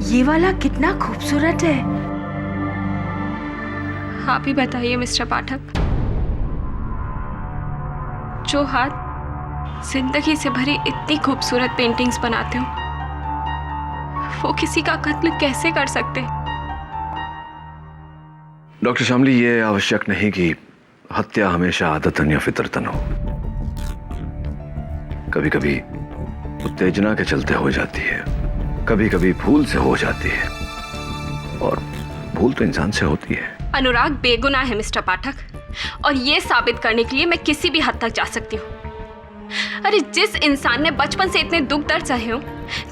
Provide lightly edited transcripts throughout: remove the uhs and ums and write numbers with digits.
ये वाला कितना खूबसूरत है। आप ही बताइए मिस्टर पाठक, जो हाथ जिंदगी से भरी इतनी खूबसूरत पेंटिंग्स बनाते हो, वो किसी का कत्ल कैसे कर सकते? डॉक्टर शामली, ये आवश्यक नहीं कि हत्या हमेशा आदतन या फितरतन हो। कभी कभी उत्तेजना के चलते हो जाती है, कभी कभी भूल से हो जाती है, और भूल तो इंसान से होती है। अनुराग बेगुनाह है मिस्टर पाठक, और ये साबित करने के लिए मैं किसी भी हद तक जा सकती हूँ। अरे जिस इंसान ने बचपन से इतने दुख दर्द सहे हो,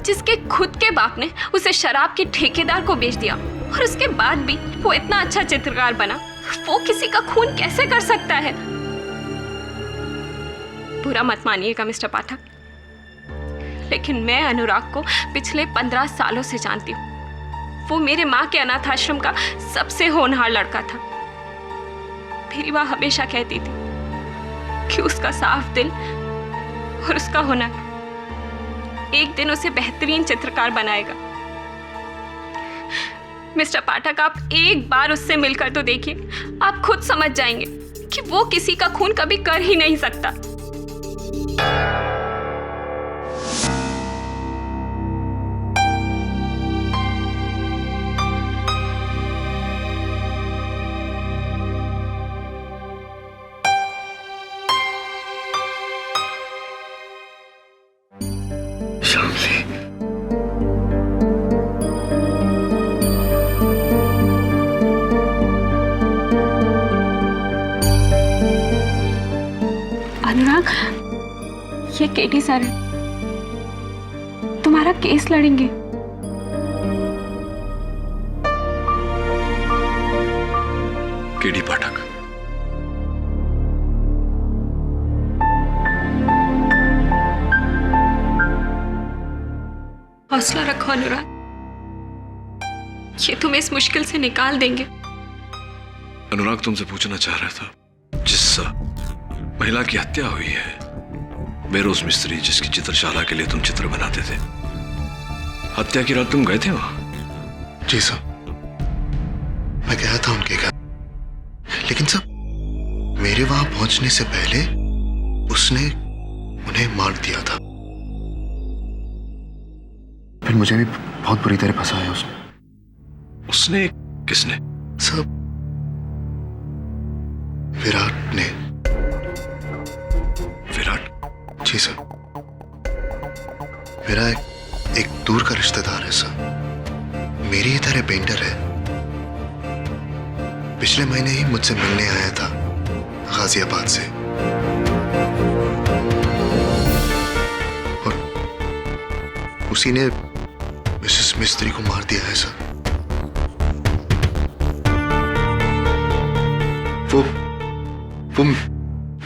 जिसके खुद के बाप ने उसे शराब के ठेकेदार को बेच दिया, और उसके बाद भी वो इतना अच्छा चित्रकार बना, वो किसी का खून कैसे कर सकता है? बुरा मत मानिएगा मिस्टर पाठक, लेकिन मैं अनुराग को पिछले 15 सालों से जानती हूँ। वो मेरे माँ के अनाथ आश्रम का सबसे होनहार लड़का था। मेरी माँ हमेशा कहती थी कि उसका साफ दिल और उसका हुनर एक दिन उसे बेहतरीन चित्रकार बनाएगा। मिस्टर पाठक, आप एक बार उससे मिलकर तो देखिए, आप खुद समझ जाएंगे कि वो किसी का खून कभी कर ही नहीं सकता। शामली, अनुराग, ये केटी सर है, तुम्हारा केस लड़ेंगे। केडी पाठक, हौसला रखो अनुराग, ये तुम्हें इस मुश्किल से निकाल देंगे। अनुराग तुमसे पूछना चाह रहा था, जिस महिला की हत्या हुई है, बेरोज मिस्त्री जिसकी चित्रशाला के लिए तुम चित्र बनाते थे, हत्या की रात तुम गए थे वहां? जी सर, मैं गया था उनके घर, लेकिन सर मेरे वहां पहुंचने से पहले उसने उन्हें मार दिया था। फिर मुझे भी बहुत बुरी तरह फंसाया उसने। उसने? किसने? सर, विराट ने। विराट? जी सर, मेरा एक दूर का रिश्तेदार है सर, मेरी ही तरह पेंटर है। पिछले महीने ही मुझसे मिलने आया था गाजियाबाद से, और उसी ने मिसेस मिस्त्री को मार दिया है सर। वो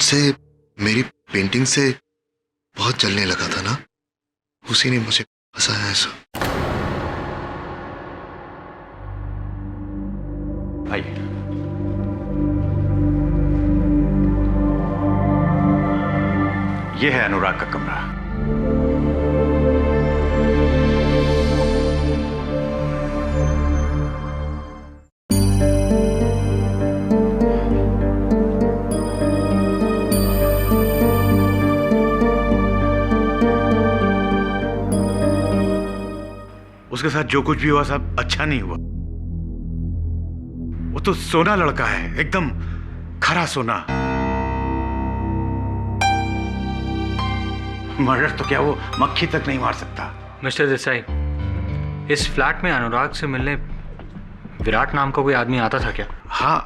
से मेरी पेंटिंग से बहुत जलने लगा था ना, उसी ने मुझे फंसाया है सर। आइए। यह है अनुराग का कमरा। उसके साथ जो कुछ भी हुआ सब अच्छा नहीं हुआ। वो तो सोना लड़का है, एकदम खरा सोना। मर्डर तो क्या वो मक्खी तक नहीं मार सकता। मिस्टर देसाई, इस फ्लैट में अनुराग से मिलने विराट नाम का कोई आदमी आता था क्या? हाँ,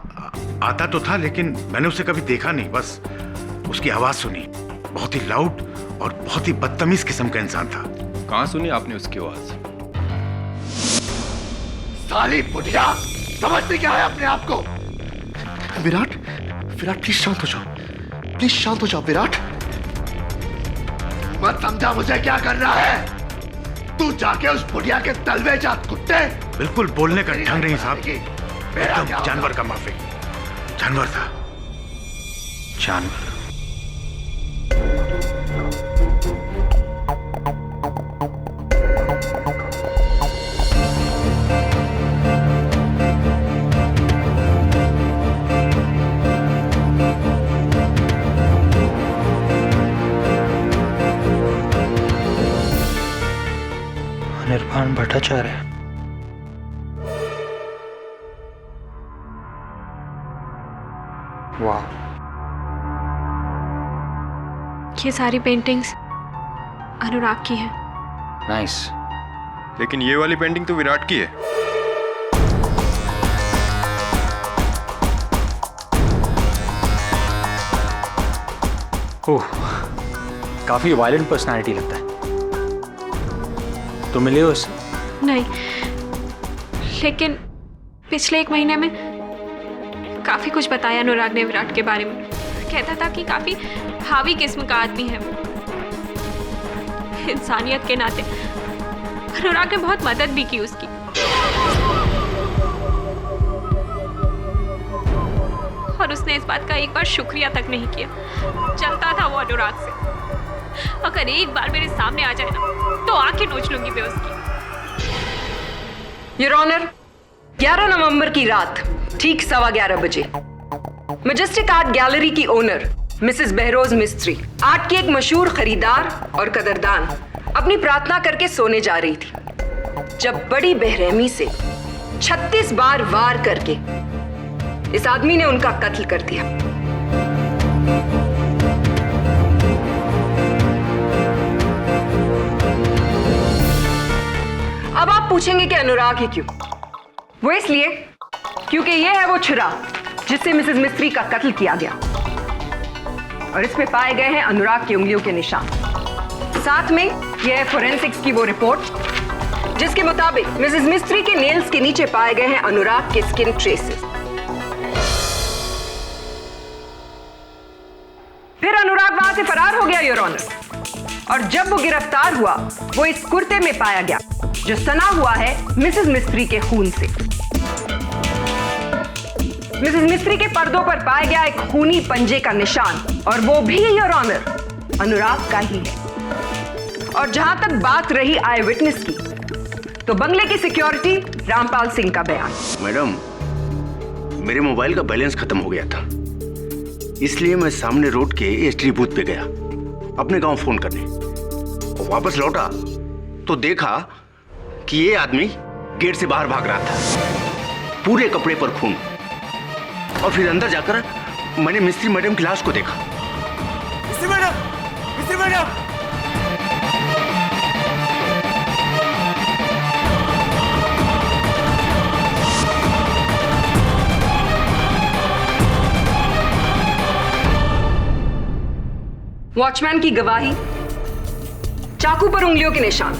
आता तो था, लेकिन मैंने उसे कभी देखा नहीं, बस उसकी आवाज सुनी। बहुत ही लाउड और बहुत ही बदतमीज किस्म का इंसान था। कहाँ सुनी आपने उसकी आवाज? साली बुढ़िया, समझते क्या है अपने आप को? विराट, विराट प्लीज शांत हो जाओ, प्लीज शांत हो जाओ विराट। मत समझा मुझे क्या करना है। तू जाके उस बुढ़िया के तलवे जा कुत्ते। बिल्कुल बोलने का ढंग नहीं साहब, एकदम जानवर का माफिक। जानवर था। जानवर। अनिर्बान भट्टाचार्य। वाह। ये सारी पेंटिंग्स अनुराग की हैं। नाइस। लेकिन ये वाली पेंटिंग तो विराट की है। ओह, काफी वायलेंट पर्सनालिटी लगता है। तो मिले हो उससे? नहीं, लेकिन पिछले 1 महीने में काफी कुछ बताया अनुराग ने विराट के बारे में। कहता था कि काफी हावी किस्म का आदमी है। इंसानियत के नाते अनुराग ने बहुत मदद भी की उसकी। और उसने इस बात का एक बार शुक्रिया तक नहीं किया। चलता था वो अनुराग से। अगर एक बार मेरे सामने आ जाए ना तो आंखें नोच लूंगी मैं उसकी। योर ऑनर, 11 नवंबर की रात ठीक 11:15 बजे मैजेस्टिक आर्ट गैलरी की ओनर मिसेस बहरोज मिस्त्री, आर्ट की एक मशहूर खरीदार और कदरदान, अपनी प्रार्थना करके सोने जा रही थी जब बड़ी बेरहमी से 36 बार वार करके इस आदमी ने उनका कत्ल कर दिया। अब आप पूछेंगे कि अनुराग ही क्यों? वो इसलिए क्योंकि यह है वो छुरा जिससे मिसेस मिस्त्री का कत्ल किया गया और इसमें पाए गए हैं अनुराग की उंगलियों के निशान। साथ में यह है फोरेंसिक्स की वो रिपोर्ट जिसके मुताबिक मिसेस मिस्त्री के नेल्स के नीचे पाए गए हैं अनुराग के स्किन ट्रेसेस। फिर अनुराग वहां से फरार हो गया योर ऑनर, और जब वो गिरफ्तार हुआ वो इस कुर्ते में पाया गया जो सना हुआ है मिसेस मिस्त्री के खून से। मिसेस मिस्त्री के पर्दों पर पाया गया एक खूनी पंजे का निशान, और वो भी योर ऑनर अनुराग का ही है। और जहां तक बात रही आई विटनेस की, तो बंगले की सिक्योरिटी रामपाल सिंह का बयान। मैडम, मेरे मोबाइल का बैलेंस खत्म हो गया था, इसलिए मैं सामने रोड के एसटीडी बूथ पे गया अपने गांव फोन करने। वापस लौटा तो देखा कि ये आदमी गेट से बाहर भाग रहा था, पूरे कपड़े पर खून। और फिर अंदर जाकर मैंने मिस्त्री मैडम की लाश को देखा। मिस्त्री मैडम, मिस्त्री मैडम! वॉचमैन की गवाही, चाकू पर उंगलियों के निशान,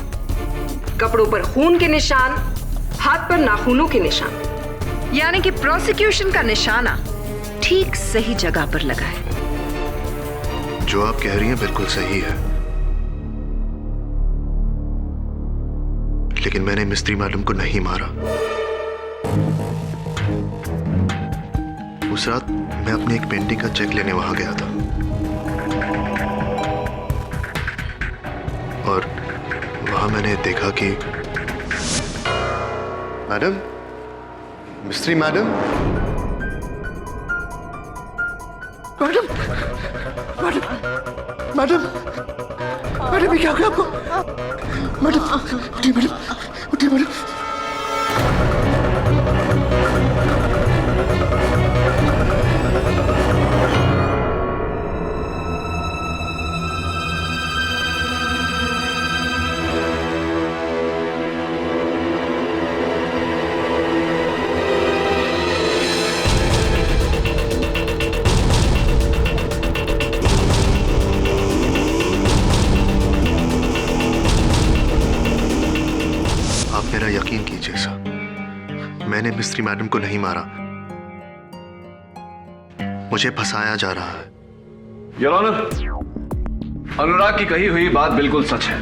कपड़ों पर खून के निशान, हाथ पर नाखूनों के निशान, यानी कि प्रोसिक्यूशन का निशाना ठीक सही जगह पर लगा है। जो आप कह रही हैं बिल्कुल सही है, लेकिन मैंने मिस्त्री मैडम को नहीं मारा। उस रात मैं अपनी एक पेंटिंग का चेक लेने वहां गया था, और वहां मैंने देखा कि मैडम, मिस्त्री madam, madam, madam, madam, madam, ये क्या हो गया आपको? मैडम, उठिए मैडम, उठिए मैडम। मेरा यकीन कीजिए सर, मैंने मिस्त्री मैडम को नहीं मारा, मुझे फंसाया जा रहा है। योर ऑनर, अनुराग की कही हुई बात बिल्कुल सच है।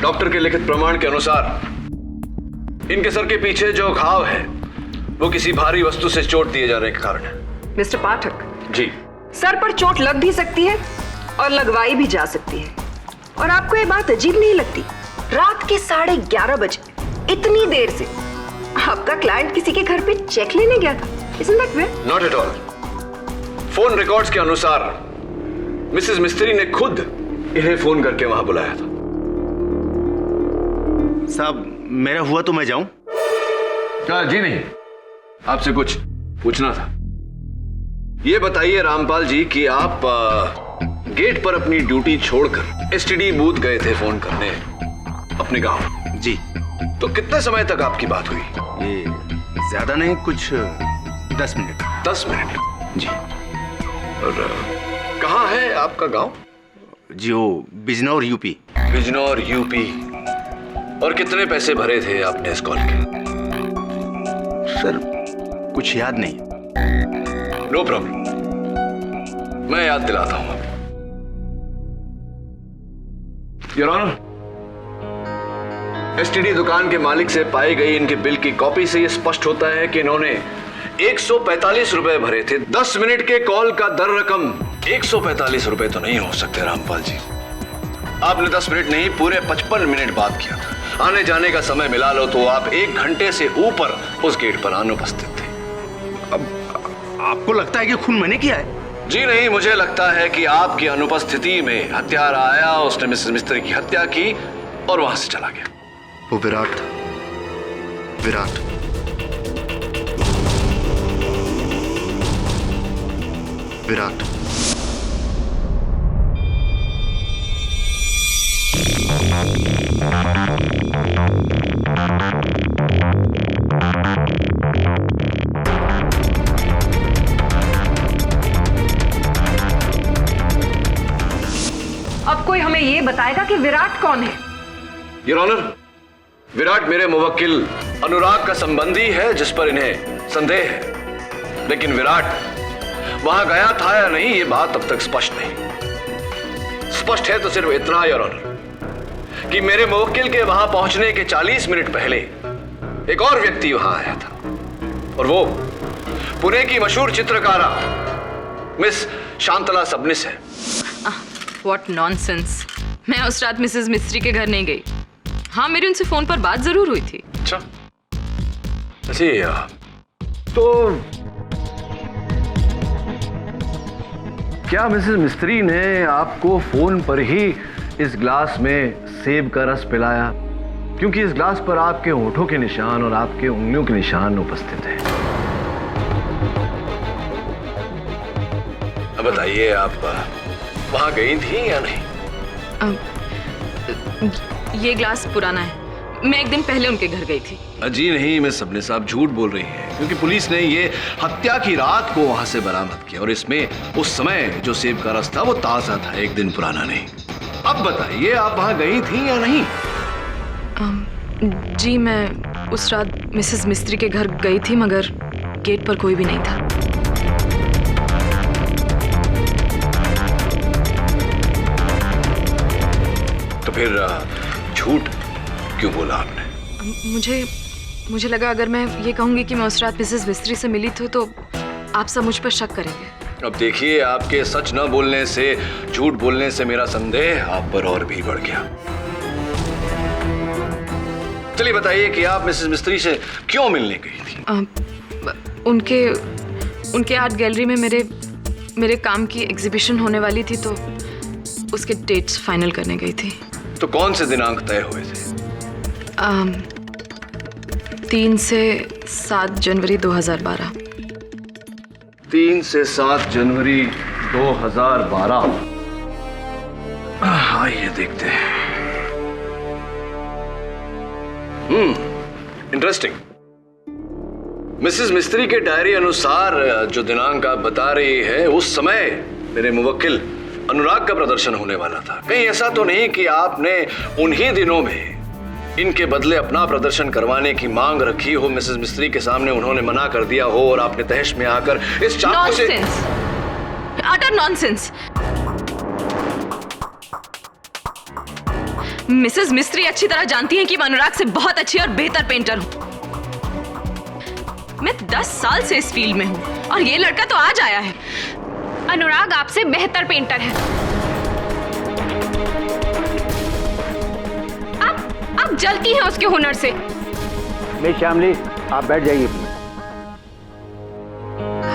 डॉक्टर के लिखित प्रमाण के अनुसार इनके सर के पीछे जो घाव है वो किसी भारी वस्तु से चोट दिए जाने के कारण है। मिस्टर पाठक, जी। सर पर चोट लग भी सकती है और लगवाई भी जा सकती है। और आपको ये बात अजीब नहीं लगती? रात के 11:30 बजे इतनी देर से आपका क्लाइंट किसी के घर पे चेक लेने गया था। Isn't that weird? Not at all. Phone records के अनुसार मिसेस मिस्त्री ने खुद इन्हें फोन करके वहां बुलाया था। साहब, मेरा हुआ तो मैं जाऊं? जी नहीं, आपसे कुछ पूछना था। ये बताइए रामपाल जी कि आप गेट पर अपनी ड्यूटी छोड़कर एसटीडी बूथ गए थे फोन करने अपने गांव। जी। तो कितने समय तक आपकी बात हुई? ये ज्यादा नहीं, कुछ 10 मिनट। 10 मिनट? जी। और कहाँ है आपका गांव? जी, वो बिजनौर यूपी। बिजनौर यूपी। और कितने पैसे भरे थे आपने इस कॉल के? सर, कुछ याद नहीं। नो प्रॉब्लम, मैं याद दिलाता हूं आपको। योर ऑनर, एसटीडी दुकान के मालिक से पाई गई इनके बिल की कॉपी से यह स्पष्ट होता है कि इन्होंने 145 रुपए भरे थे। 10 मिनट के कॉल का दर रकम 145 रुपए तो नहीं हो सकते रामपाल जी। आपने 10 मिनट नहीं, पूरे 55 मिनट बात किया था। आने जाने का समय मिला लो तो आप 1 घंटे से ऊपर उस गेट पर अनुपस्थित थे। अब आपको लगता है कि खून मैंने किया है? जी नहीं, मुझे लगता है कि आपकी अनुपस्थिति में हत्यारा आया, उसने मिसेस मिस्त्री की हत्या की और वहां से चला गया। वो विराट था। विराट। विराट। अब कोई हमें ये बताएगा कि विराट कौन है? योर ऑनर, विराट मेरे मुवक्किल अनुराग का संबंधी है जिस पर इन्हें संदेह है। लेकिन विराट वहां गया था या नहीं ये बात अब तक स्पष्ट नहीं। स्पष्ट है तो सिर्फ इतना योर ऑनर कि मेरे मुवक्किल के वहां पहुंचने के 40 मिनट पहले एक और व्यक्ति वहां आया था और वो पुणे की मशहूर चित्रकारा मिस शांतला सबनिस है। What nonsense. मैं उस रात मिसेस मिस्त्री के घर नहीं गई। हाँ, मेरी उनसे फोन पर बात जरूर हुई थी। अच्छा, तो क्या मिसेस मिस्त्री ने आपको फोन पर ही इस ग्लास में सेब का रस पिलाया? क्योंकि इस ग्लास पर आपके होठों के निशान और आपके उंगलियों के निशान उपस्थित हैं। अब बताइए, आप वहां गई थी या नहीं? ये ग्लास पुराना है। मैं एक दिन पहले उनके घर गई थी। जी नहीं, मैं सबने साहब झूठ बोल रही हैं, क्योंकि पुलिस ने ये हत्या की रात को वहां से बरामद किया और इसमें उस समय जो सेब का रस था वो ताजा था, एक दिन पुराना नहीं। अब बताइए, आप वहां गई थी या नहीं? जी, मैं उस रात मिसेस मिस्त्री के घर गई थी, मगर गेट पर कोई भी नहीं था। तो फिर झूठ क्यों बोला आपने? मुझे लगा अगर मैं ये कहूंगी कि मैं उस रात मिसेस मिस्त्री से मिली थी तो आप सब मुझ पर शक करेंगे। अब देखिए, आपके सच न बोलने से, झूठ बोलने से मेरा संदेह आप पर और भी बढ़ गया। चलिए बताइए कि आप मिसेस मिस्त्री से क्यों मिलने गई थी? उनके आर्ट गैलरी में मेरे काम की एग्जीबिशन होने वाली थी, तो उसके डेट्स फाइनल करने गई थी। तो कौन से दिनांक तय हुए थे? 3 से 7 जनवरी 2012। 3 से 7 जनवरी 2012। आइए देखते हैं। इंटरेस्टिंग। मिसेस मिस्त्री के डायरी अनुसार जो दिनांक आप बता रही है, उस समय मेरे मुवक्किल अनुराग का प्रदर्शन होने वाला था। कहीं ऐसा तो नहीं कि आपने उन्हीं दिनों में इनके बदले अपना प्रदर्शन करवाने की मांग रखी हो, मिसेस मिस्त्री के सामने उन्होंने मना कर दिया हो और आपने तहश में आकर इस चाकू से... अटर नॉनसेंस। मिसेस मिस्त्री अच्छी तरह जानती हैं कि मैं अनुराग से बहुत अच्छी और बेहतर पेंटर हूं। मैं 10 साल से इस फील्ड में हूं और ये लड़का तो आज आया है। अनुराग आपसे बेहतर पेंटर है। आप जलती हैं उसके हुनर से। मिस श्यामली, आप बैठ जाइए।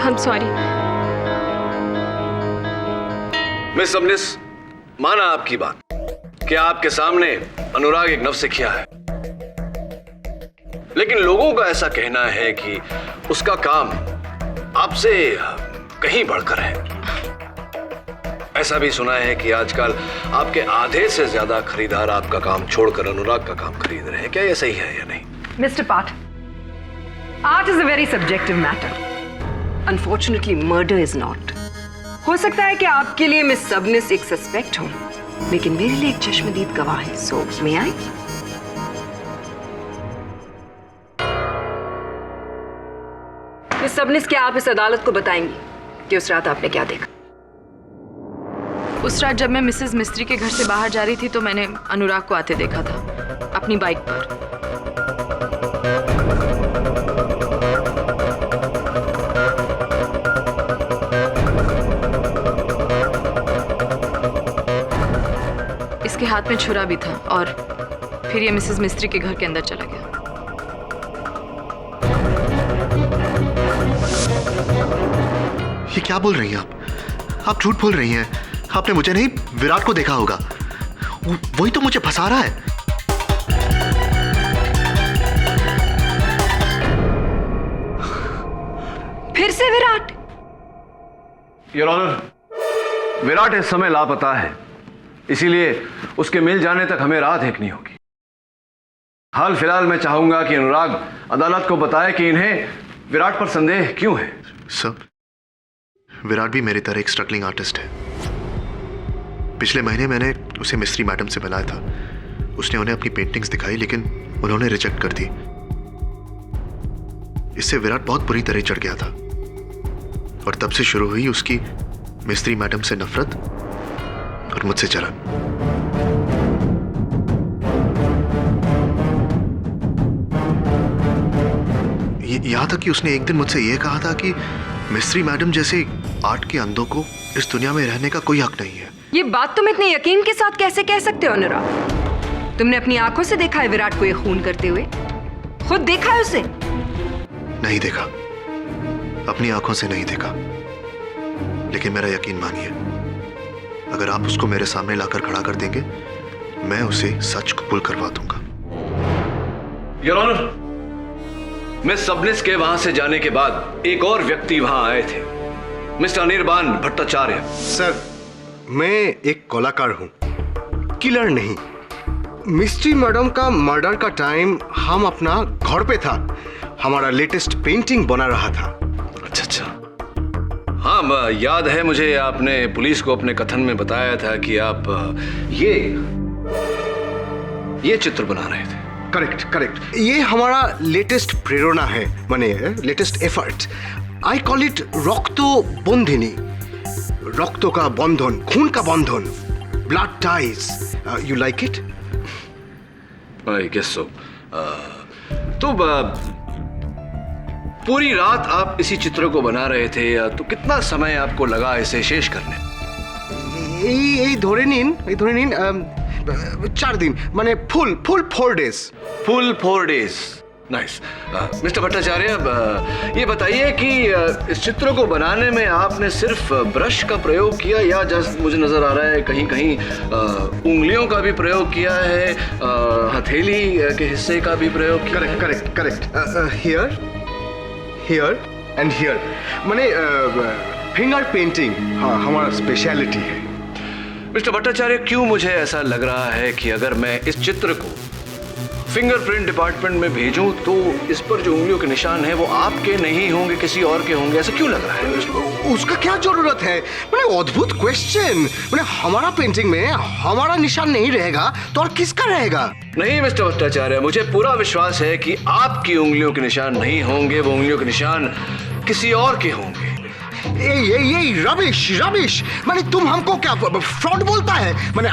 I'm sorry। मिस सबनिस, माना आपकी बात कि आपके सामने अनुराग एक नवसिखिया है, लेकिन लोगों का ऐसा कहना है कि उसका काम आपसे कहीं बढ़कर है। ऐसा भी सुना है कि आजकल आपके आधे से ज्यादा खरीदार आपका काम छोड़कर अनुराग का काम खरीद रहे हैं। क्या ये सही है या नहीं? मिस्टर पाठ, art is a very subjective matter. Unfortunately murder is not. हो सकता है कि आपके लिए मिस सबनिस एक सस्पेक्ट हो, लेकिन मेरे लिए एक चश्मदीद गवाह है। सो मे आई? मिस सबनिस, क्या आप इस अदालत को बताएंगी कि उस रात आपने क्या देखा? उस रात जब मैं मिसेस मिस्त्री के घर से बाहर जा रही थी तो मैंने अनुराग को आते देखा था अपनी बाइक पर। इसके हाथ में छुरा भी था और फिर ये मिसेस मिस्त्री के घर के अंदर चला गया। ये क्या बोल रही हैं आप झूठ बोल रही हैं। आपने मुझे नहीं, विराट को देखा होगा। वही तो मुझे फंसा रहा है। फिर से विराट? योर ऑनर, विराट इस समय लापता है, इसीलिए उसके मिल जाने तक हमें राह देखनी होगी। हाल फिलहाल मैं चाहूंगा कि अनुराग अदालत को बताए कि इन्हें विराट पर संदेह क्यों है। सर, विराट भी मेरी तरह एक स्ट्रगलिंग आर्टिस्ट है। पिछले महीने मैंने उसे मिस्त्री मैडम से मिलाया था। उसने उन्हें अपनी पेंटिंग्स दिखाई, लेकिन उन्होंने रिजेक्ट कर दी। इससे विराट बहुत बुरी तरह चढ़ गया था और तब से शुरू हुई उसकी मिस्त्री मैडम से नफरत और मुझसे जलन। यहां तक कि उसने एक दिन मुझसे यह कहा था कि मिस्त्री मैडम जैसे आर्ट के अंधों को इस दुनिया में रहने का कोई हक नहीं है। ये बात तुम इतने यकीन के साथ कैसे कह सकते हो अनुराग? तुमने अपनी आंखों से देखा है विराट को ये खून करते हुए? खुद देखा है उसे? नहीं देखा, अपनी आंखों से नहीं देखा, लेकिन मेरा यकीन मानिए, अगर आप उसको मेरे सामने लाकर खड़ा कर देंगे, मैं उसे सच कबूल करवा दूंगा। योर ऑनर, मिस सबनिस के वहां से जाने के बाद एक और व्यक्ति वहां आए थे, मिस्टर अनिर्बान भट्टाचार्य। सर, मैं एक कलाकार हूं, किलर नहीं। मिस्ट्री मैडम का मर्डर का टाइम हम अपना घर पे था, हमारा लेटेस्ट पेंटिंग बना रहा था। अच्छा अच्छा, हाँ याद है मुझे, आपने पुलिस को अपने कथन में बताया था कि आप ये चित्र बना रहे थे। करेक्ट करेक्ट, ये हमारा लेटेस्ट प्रेरणा है, माने latest effort. I call it Rakto Bandhini, रक्तों का बंधन, खून का बंधन, blood ties. You like it? I guess so. तो पूरी रात आप इसी चित्र को बना रहे थे, तो कितना समय आपको लगा इसे शेष करने? এই ধরে নিন 4 दिन, माने full 4 days. Full 4 days, nice. Mister Bhattacharya, ये बताइए कि इस चित्र को बनाने में आपने सिर्फ ब्रश का प्रयोग किया या जस्ट मुझे नजर आ रहा है कहीं कहीं उंगलियों का भी प्रयोग किया है, हथेली के हिस्से का भी प्रयोग किया? Correct correct, here and here, माने फिंगर पेंटिंग हाँ हमारा स्पेशलिटी है। मिस्टर भट्टाचार्य, क्यों मुझे ऐसा लग रहा है कि अगर मैं इस चित्र को फिंगरप्रिंट डिपार्टमेंट में भेजूं तो इस पर जो उंगलियों के निशान हैं वो आपके नहीं होंगे, किसी और के होंगे? ऐसा क्यों लग रहा है? उसका क्या जरूरत है? मैंने अद्भुत क्वेश्चन। मैंने हमारा पेंटिंग में हमारा निशान नहीं रहेगा तो और किसका रहेगा? नहीं मिस्टर भट्टाचार्य, मुझे पूरा विश्वास है कि आपकी उंगलियों के निशान नहीं होंगे, वो उंगलियों के निशान किसी और के होंगे। ये रबिश रबिश माने तुम हमको क्या फ्रॉड बोलता है माने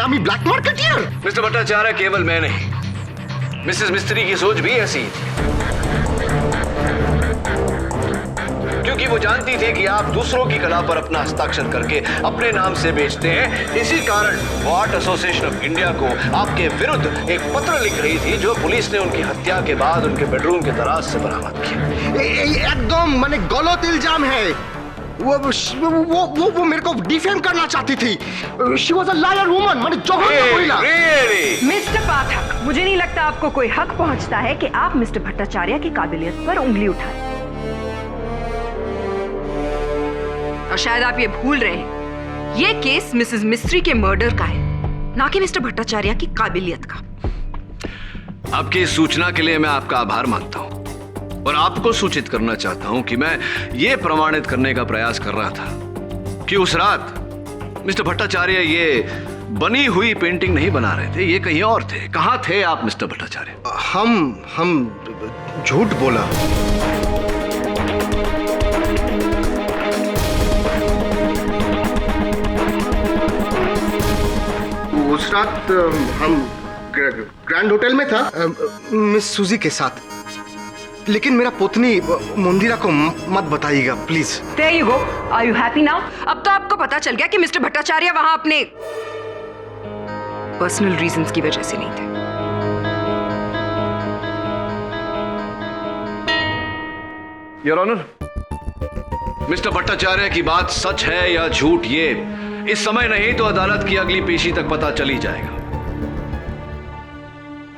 আমি ব্ল্যাক মার্কেটিয়ার। मिस्टर भट्टाचार्य, केवल मैं नहीं, मिसेस मिस्त्री की सोच भी ऐसी ही थी, क्योंकि वो जानती थी कि आप दूसरों की कला पर अपना हस्ताक्षर करके अपने नाम से बेचते हैं। इसी कारण वो आर्ट एसोसिएशन ऑफ इंडिया को आपके विरुद्ध एक पत्र लिख रही थी, जो पुलिस ने उनकी हत्या के बाद उनके बेडरूम के दराज से बरामद किया। एकदम माने गलत इल्जाम है। वो मेरे को डिफेम करना चाहती थी। She was a liar woman माने जघन्य महिला। मिस्टर पाठक, मुझे नहीं लगता आपको कोई हक पहुंचता है कि आप मिस्टर भट्टाचार्य की काबिलियत पर उंगली उठाएं। और शायद आप ये भूल रहे हैं, ये केस मिसेस मिस्त्री के मर्डर का है, ना कि मिस्टर भट्टाचार्य की काबिलियत का। आपकी इस सूचना के लिए मैं आपका आभार मानता हूं और आपको सूचित करना चाहता हूं कि मैं ये प्रमाणित करने का प्रयास कर रहा था कि उस रात मिस्टर भट्टाचार्य ये बनी हुई पेंटिंग नहीं बना रहे थे, ये कहीं और थे। कहां थे आप मिस्टर भट्टाचार्य? हम झूठ बोला। उस रात हम ग्रैंड होटल में था मिस सूजी के साथ, लेकिन मेरा पुतनी मंदिरा को मत बताइएगा please. There you go. Are you happy now? अब तो आपको पता चल गया कि मिस्टर भट्टाचार्य वहां अपने पर्सनल रीजंस की वजह से नहीं थे। योर ऑनर, मिस्टर भट्टाचार्य की बात सच है या झूठ, ये इस समय नहीं तो अदालत की अगली पेशी तक पता चल ही जाएगा।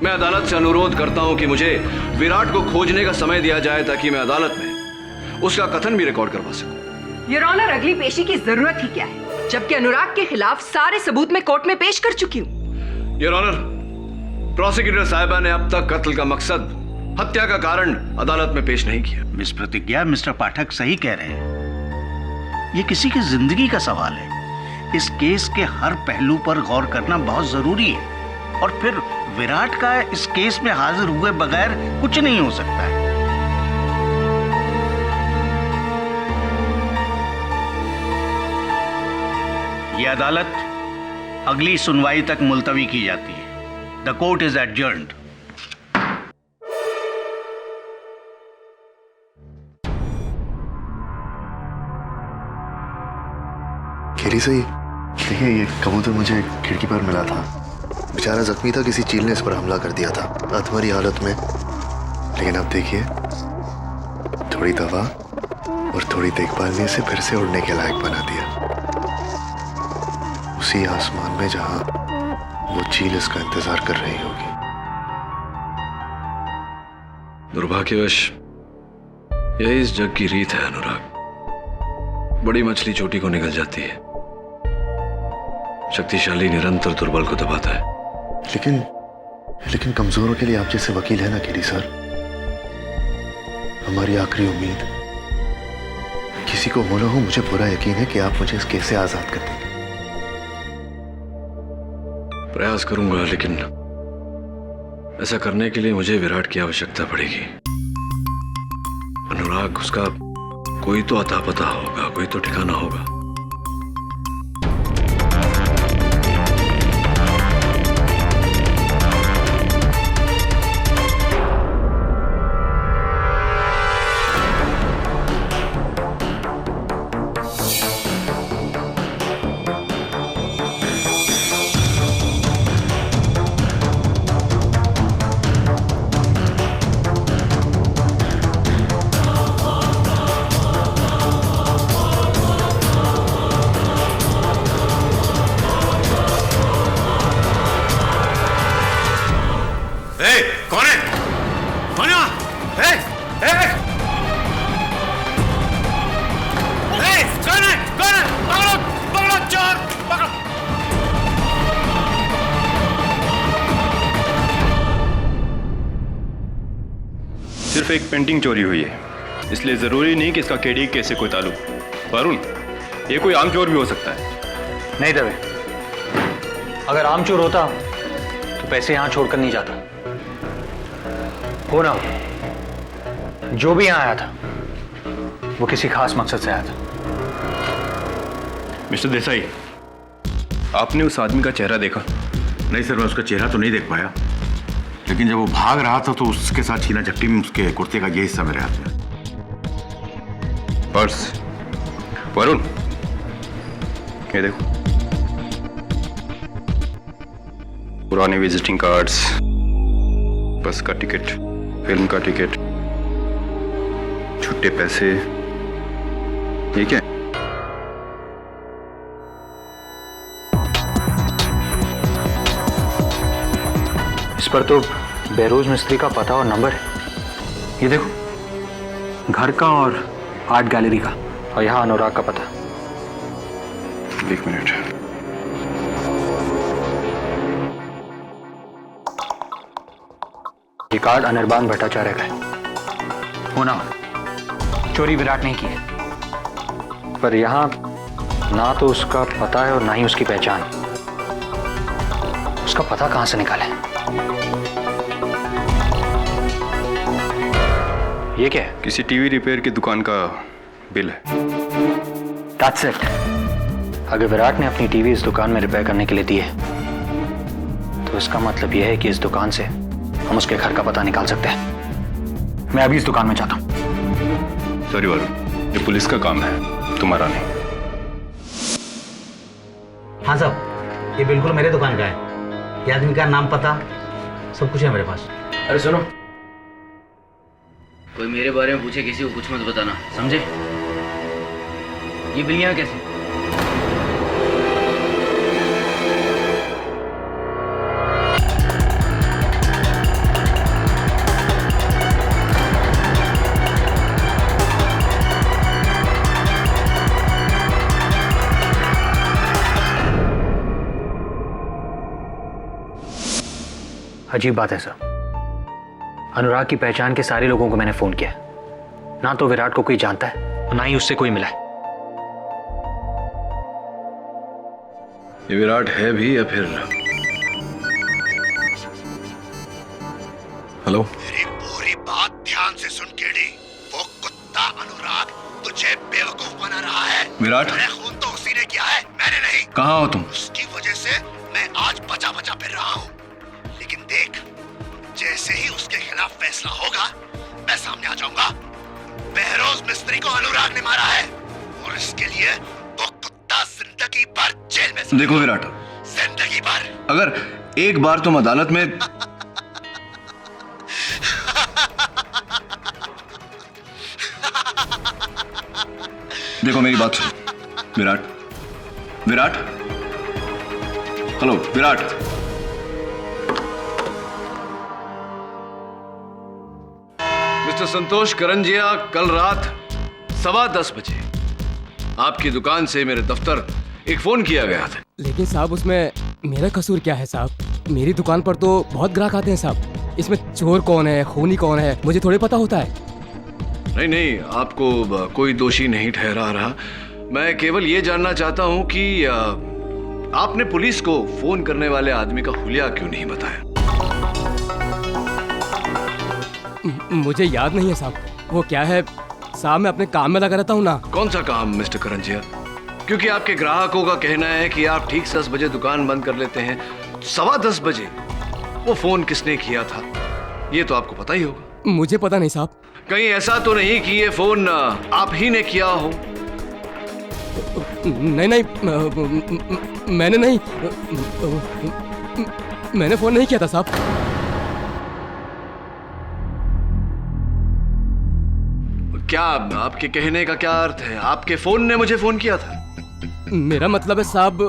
मैं अदालत से अनुरोध करता हूं कि मुझे विराट को खोजने का समय दिया जाए, ताकि मैं अदालत में उसका कथन भी रिकॉर्ड करवा सकूं। योर ऑनर, अगली पेशी की जरूरत ही क्या है, जबकि अनुराग के खिलाफ सारे सबूत मैं कोर्ट में पेश कर चुकी हूँ। योर ऑनर, प्रोसिक्यूटर साहिबा ने अब तक कत्ल का मकसद, हत्या का कारण अदालत में पेश नहीं किया। मिस प्रतिज्ञा, मिस्टर पाठक सही कह रहे हैं, ये किसी की जिंदगी का सवाल है। इस केस के हर पहलू पर गौर करना बहुत जरूरी है, और फिर विराट का इस केस में हाजिर हुए बगैर कुछ नहीं हो सकता है। यह अदालत अगली सुनवाई तक मुलतवी की जाती है। The court is adjourned. खेरी सही, देखिए ये कबूतर मुझे खिड़की पर मिला था। बेचारा जख्मी था, किसी चील ने इस पर हमला कर दिया था अधमरी हालत में। लेकिन अब देखिए, थोड़ी दवा और थोड़ी देखभाल ने इसे फिर से उड़ने के लायक बना दिया, उसी आसमान में जहां वो चील इसका इंतजार कर रही होगी। दुर्भाग्यवश यही इस जग की रीत है अनुराग। बड़ी मछली चोटी को निगल जाती है, शक्तिशाली निरंतर दुर्बल को दबाता है। लेकिन कमजोरों के लिए आप जैसे वकील है ना केरी सर, हमारी आखिरी उम्मीद। किसी को हो ना हो, मुझे पूरा यकीन है कि आप मुझे इस केस से आजाद कर देंगे। प्रयास करूंगा, लेकिन ऐसा करने के लिए मुझे विराट की आवश्यकता पड़ेगी। अनुराग, उसका कोई तो अता पता होगा, कोई तो ठिकाना होगा। सिर्फ एक पेंटिंग चोरी हुई है, इसलिए जरूरी नहीं कि इसका केडी केस से कोई ताल्लुक। वरुण, ये कोई आम चोर भी हो सकता है। नहीं दवे, अगर आम चोर होता तो पैसे यहां छोड़कर नहीं जाता। हो ना, जो भी यहां आया था वो किसी खास मकसद से आया था। मिस्टर देसाई, आपने उस आदमी का चेहरा देखा? नहीं सर, मैं उसका चेहरा तो नहीं देख पाया, लेकिन जब वो भाग रहा था तो उसके साथ छीना झपटी में उसके कुर्ते का ये हिस्सा मेरे हाथ में। पर्स। वरुण, ये देखो, पुराने विजिटिंग कार्ड्स, बस का टिकट, फिल्म का टिकट, छुट्टे पैसे, ये क्या है? इस पर तो बहरोज मिस्त्री का पता और नंबर है। ये देखो, घर का और आर्ट गैलरी का, और यहाँ अनुराग का पता। एक मिनट। ये कार्ड अनिर्बान भट्टाचार्य का है। होना चोरी विराट नहीं की है, पर यहाँ ना तो उसका पता है और ना ही उसकी पहचान। उसका पता कहां से निकाले? ये क्या है? किसी टीवी रिपेयर की दुकान का बिल है। That's it. अगर विराट ने अपनी टीवी इस दुकान में रिपेयर करने के लिए दी है, तो इसका मतलब यह है कि इस दुकान से हम उसके घर का पता निकाल सकते हैं। मैं अभी इस दुकान में जाता हूं। सॉरी वरुण, ये पुलिस का काम है, तुम्हारा नहीं। हाँ साहब, ये बिल्कुल मेरे दुकान का है। ये आदमी का नाम पता सब कुछ है मेरे पास। अरे सुनो, कोई मेरे बारे में पूछे किसी को कुछ मत बताना, समझे? ये बिल यहाँ कैसे? अजीब बात है सर, अनुराग की पहचान के सारे लोगों को मैंने फोन किया, ना तो विराट को कोई जानता है और ना ही उससे कोई मिला है। ये विराट है भी या फिर? हेलो, मेरी पूरी बात ध्यान से सुन केडी। वो कुत्ता अनुराग तुझे बेवकूफ बना रहा है। विराट, मेरे खून तो उसी ने किया है, मैंने नहीं। कहाँ हो तुम? उसकी वजह से मैं आज बचा बचा फिर रहा हूँ। लेकिन देख, जैसे ही उसके खिलाफ फैसला होगा, मैं सामने आ जाऊंगा। बहरोज मिस्त्री को अनुराग ने मारा है और इसके लिए वो कुत्ता जिंदगी भर जेल में। देखो विराट, जिंदगी भर। अगर एक बार तुम अदालत में देखो मेरी बात सुनो विराट। विराट, हेलो विराट। मिस्टर संतोष करंजिया, कल रात 10:15 बजे आपकी दुकान से मेरे दफ्तर एक फोन किया गया था। लेकिन साहब, उसमें मेरा कसूर क्या है साहब? मेरी दुकान पर तो बहुत ग्राहक आते हैं साहब। इसमें चोर कौन है, खूनी कौन है, मुझे थोड़ी पता होता है। नहीं नहीं, आपको कोई दोषी नहीं ठहरा रहा। मैं केवल ये जानना चाहता हूं कि आपने पुलिस को फोन करने वाले आदमी का हुलिया क्यों नहीं बताया? मुझे याद नहीं है साहब। वो क्या है साहब, मैं अपने काम में लगा रहता हूँ ना। कौन सा काम मिस्टर करंजिया? क्योंकि आपके ग्राहकों का कहना है कि आप ठीक 10 बजे दुकान बंद कर लेते हैं। 10:15 बजे वो फोन किसने किया था, ये तो आपको पता ही होगा। मुझे पता नहीं साहब। कहीं ऐसा तो नहीं कि ये फोन आप ही ने किया हो? नहीं नहीं, मैंने नहीं, मैंने फोन नहीं किया था साहब। क्या आपके कहने का क्या अर्थ है? आपके फोन ने मुझे फोन किया था? मेरा मतलब है साहब,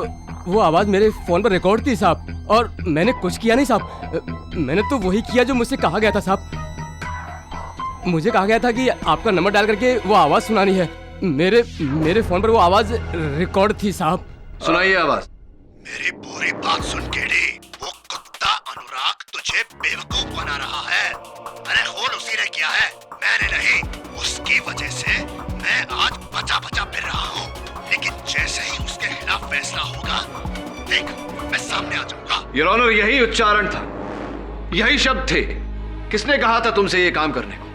वो आवाज मेरे फोन पर रिकॉर्ड थी साहब, और मैंने कुछ किया नहीं साहब। मैंने तो वही किया जो मुझसे कहा गया था साहब। मुझे कहा गया था कि आपका नंबर डाल करके वो आवाज सुनानी है। मेरे फोन पर वो आवाज रिकॉर्ड थी साहब। सुनाइए आवाज। मेरी पूरी बात सुन केडी। वो कुत्ता अनुराग तुझे बेवकूफ बना रहा है। अरे खून उसी ने किया है, मैंने नहीं। उसकी वजह से मैं आज बचा बचा फिर रहा हूँ। लेकिन जैसे ही उसके खिलाफ फैसला होगा, देख, मैं सामने आ जाऊंगा। योर ऑनर, यही उच्चारण था, यही शब्द थे। किसने कहा था तुमसे ये काम करने को?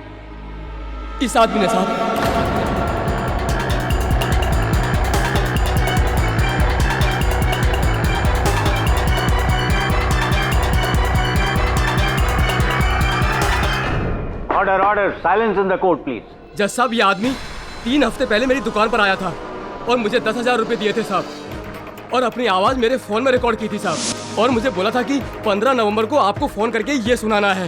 इस आदमी ने साहब। Order order, silence in the court please. जज साहब, ये आदमी 3 हफ्ते पहले मेरी दुकान पर आया था और मुझे 10,000 रुपए दिए थे साहब, और अपनी आवाज मेरे फोन में रिकॉर्ड की थी साहब, और मुझे बोला था कि 15 नवंबर को आपको फोन करके ये सुनाना है।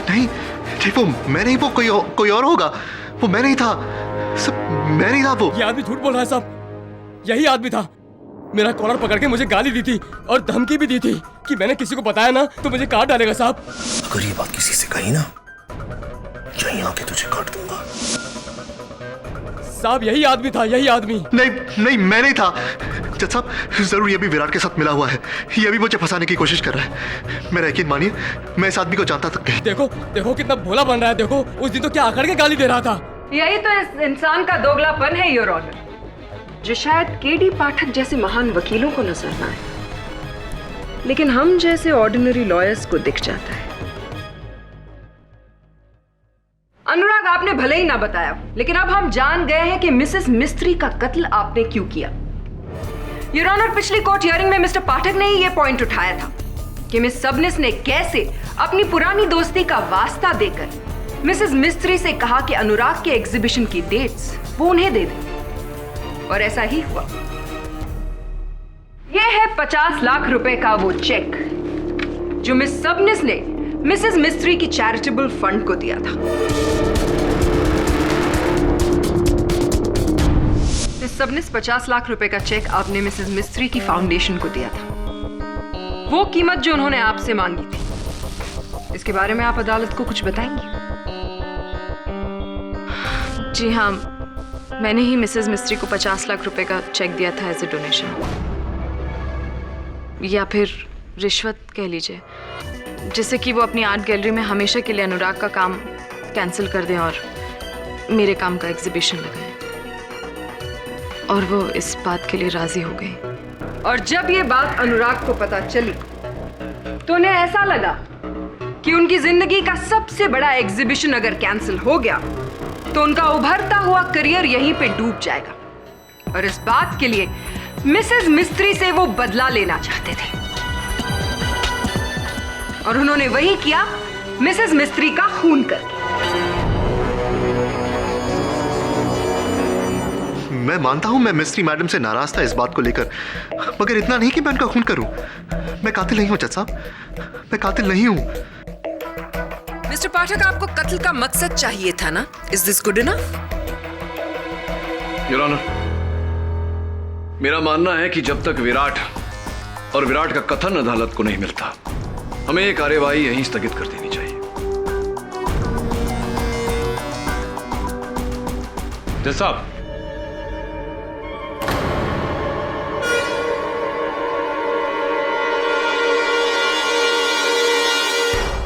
नहीं, वो मैं नहीं, वो कोई और होगा। वो मैं नहीं था, सब मैं नहीं था। वो ये आदमी झूठ बोल रहा है साहब, यही आदमी था। मेरा कॉलर पकड़ के मुझे गाली दी थी और धमकी भी दी थी कि मैंने किसी को बताया ना तो मुझे काट डालेगा साहब। अगर ये बात किसी से कही ना, यहीं आके तुझे काट दूंगा। साहब यही आदमी था, यही आदमी। नहीं, मैं नहीं था। जज साहब, जरूर ये भी विराट के साथ मिला हुआ है। ये भी मुझे फंसाने की कोशिश कर रहा है। मेरा यकीन मानिए, मैं इस आदमी को जानता तक नहीं। देखो कितना भोला बन रहा है। देखो उस दिन तो क्या आकड़ के गाली दे रहा था। यही तो इस इंसान का दोगलापन है, योर ऑनर, जो शायद केडी पाठक जैसे महान वकीलों को नजर ना आए, लेकिन हम जैसे ऑर्डिनरी लॉयर्स को दिख जाता है। अनुराग, आपने भले ही ना बताया, लेकिन अब हम जान गए हैं कि मिसेस मिस्त्री का कत्ल आपने क्यों किया। योर ऑनर, पिछली कोर्ट हियरिंग में मिस्टर पाठक ने ही यह पॉइंट उठाया था कि मिस सबनिस ने कैसे अपनी पुरानी दोस्ती का वास्ता देकर मिसेस मिस्त्री से कहा कि अनुराग के एग्जीबिशन की डेट्स वो उन्हें दे दें, और ऐसा ही हुआ। यह है 50 लाख रुपए का वो चेक जो मिस सबनिस ने मिसेस मिस्त्री की चैरिटेबल फंड को दिया था। मिस सबनिस 50 लाख रुपए का चेक आपने मिसेस मिस्त्री की फाउंडेशन को दिया था, वो कीमत जो उन्होंने आपसे मांगी थी। इसके बारे में आप अदालत को कुछ बताएंगी? जी हाँ, मैंने ही मिसेस मिस्त्री को 50 लाख रुपए का चेक दिया था एज ए डोनेशन, या फिर रिश्वत कह लीजिए, जिससे कि वो अपनी आर्ट गैलरी में हमेशा के लिए अनुराग का काम कैंसिल कर दें और मेरे काम का एग्जीबिशन लगाएं। और वो इस बात के लिए राजी हो गई। और जब ये बात अनुराग को पता चली तो उन्हें ऐसा लगा कि उनकी जिंदगी का सबसे बड़ा एग्जीबिशन अगर कैंसिल हो गया तो उनका उभरता हुआ करियर यहीं पे डूब जाएगा। और इस बात के लिए मिसेस मिस्त्री से वो बदला लेना चाहते थे, और उन्होंने वही किया, मिसेस मिस्त्री का खून करके। मैं मानता हूं मैं मिस्त्री मैडम से नाराज था इस बात को लेकर, मगर इतना नहीं कि मैं उनका खून करूं। मैं कातिल नहीं हूं जज साहब, मैं कातिल नहीं हूं। मिस्टर पाठक, आपको कत्ल का मकसद चाहिए था ना? Is this good enough? Your honour, मेरा मानना है कि जब तक विराट और विराट का कथन अदालत को नहीं मिलता, हमें ये कार्यवाही यहीं स्थगित कर देनी चाहिए। जज साहब,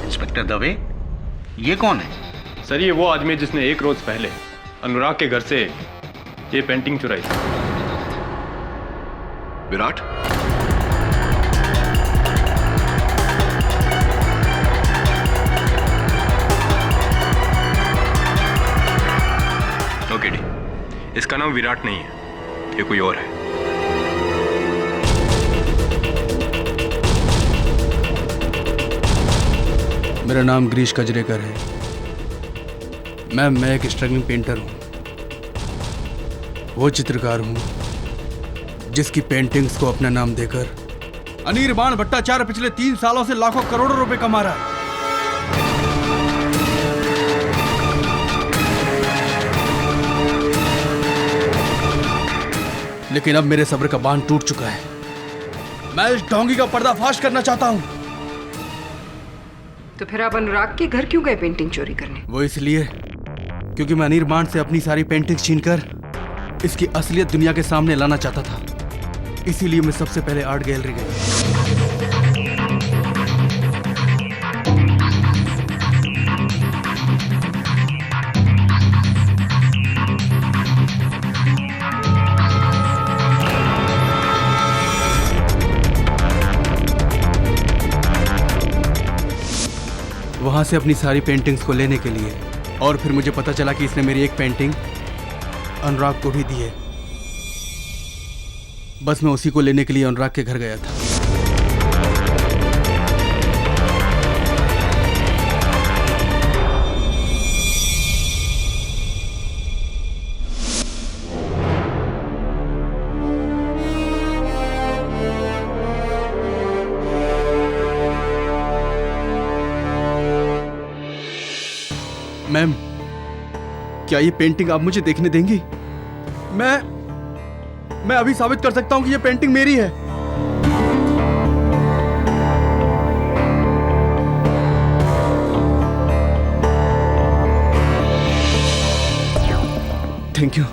इंस्पेक्टर दवे, ये कौन है? सर, ये वो आदमी है जिसने 1 रोज पहले अनुराग के घर से ये पेंटिंग चुराई थी। विराट? नो केडी, इसका नाम विराट नहीं है, ये कोई और है। मेरा नाम गिरीश कजरेकर है। मैं एक स्ट्रगलिंग पेंटर हूँ। वो चित्रकार हूँ जिसकी पेंटिंग्स को अपना नाम देकर अनिर्बाण भट्टाचार्य पिछले 3 सालों से लाखों करोड़ों रुपए कमा रहा है। लेकिन अब मेरे सब्र का बांध टूट चुका है। मैं इस ढोंगी का पर्दाफाश करना चाहता हूँ। तो फिर आप अनुराग के घर क्यों गए पेंटिंग चोरी करने? वो इसलिए क्योंकि मैं अनिर्बाण से अपनी सारी पेंटिंग्स छीनकर इसकी असलियत दुनिया के सामने लाना चाहता था। इसीलिए मैं सबसे पहले आर्ट गैलरी गया। वहां से अपनी सारी पेंटिंग्स को लेने के लिए, और फिर मुझे पता चला कि इसने मेरी एक पेंटिंग अनुराग को भी दी है। बस मैं उसी को लेने के लिए अनुराग के घर गया था। मैम, क्या ये पेंटिंग आप मुझे देखने देंगी? मैं अभी साबित कर सकता हूं कि ये पेंटिंग मेरी है। Thank you.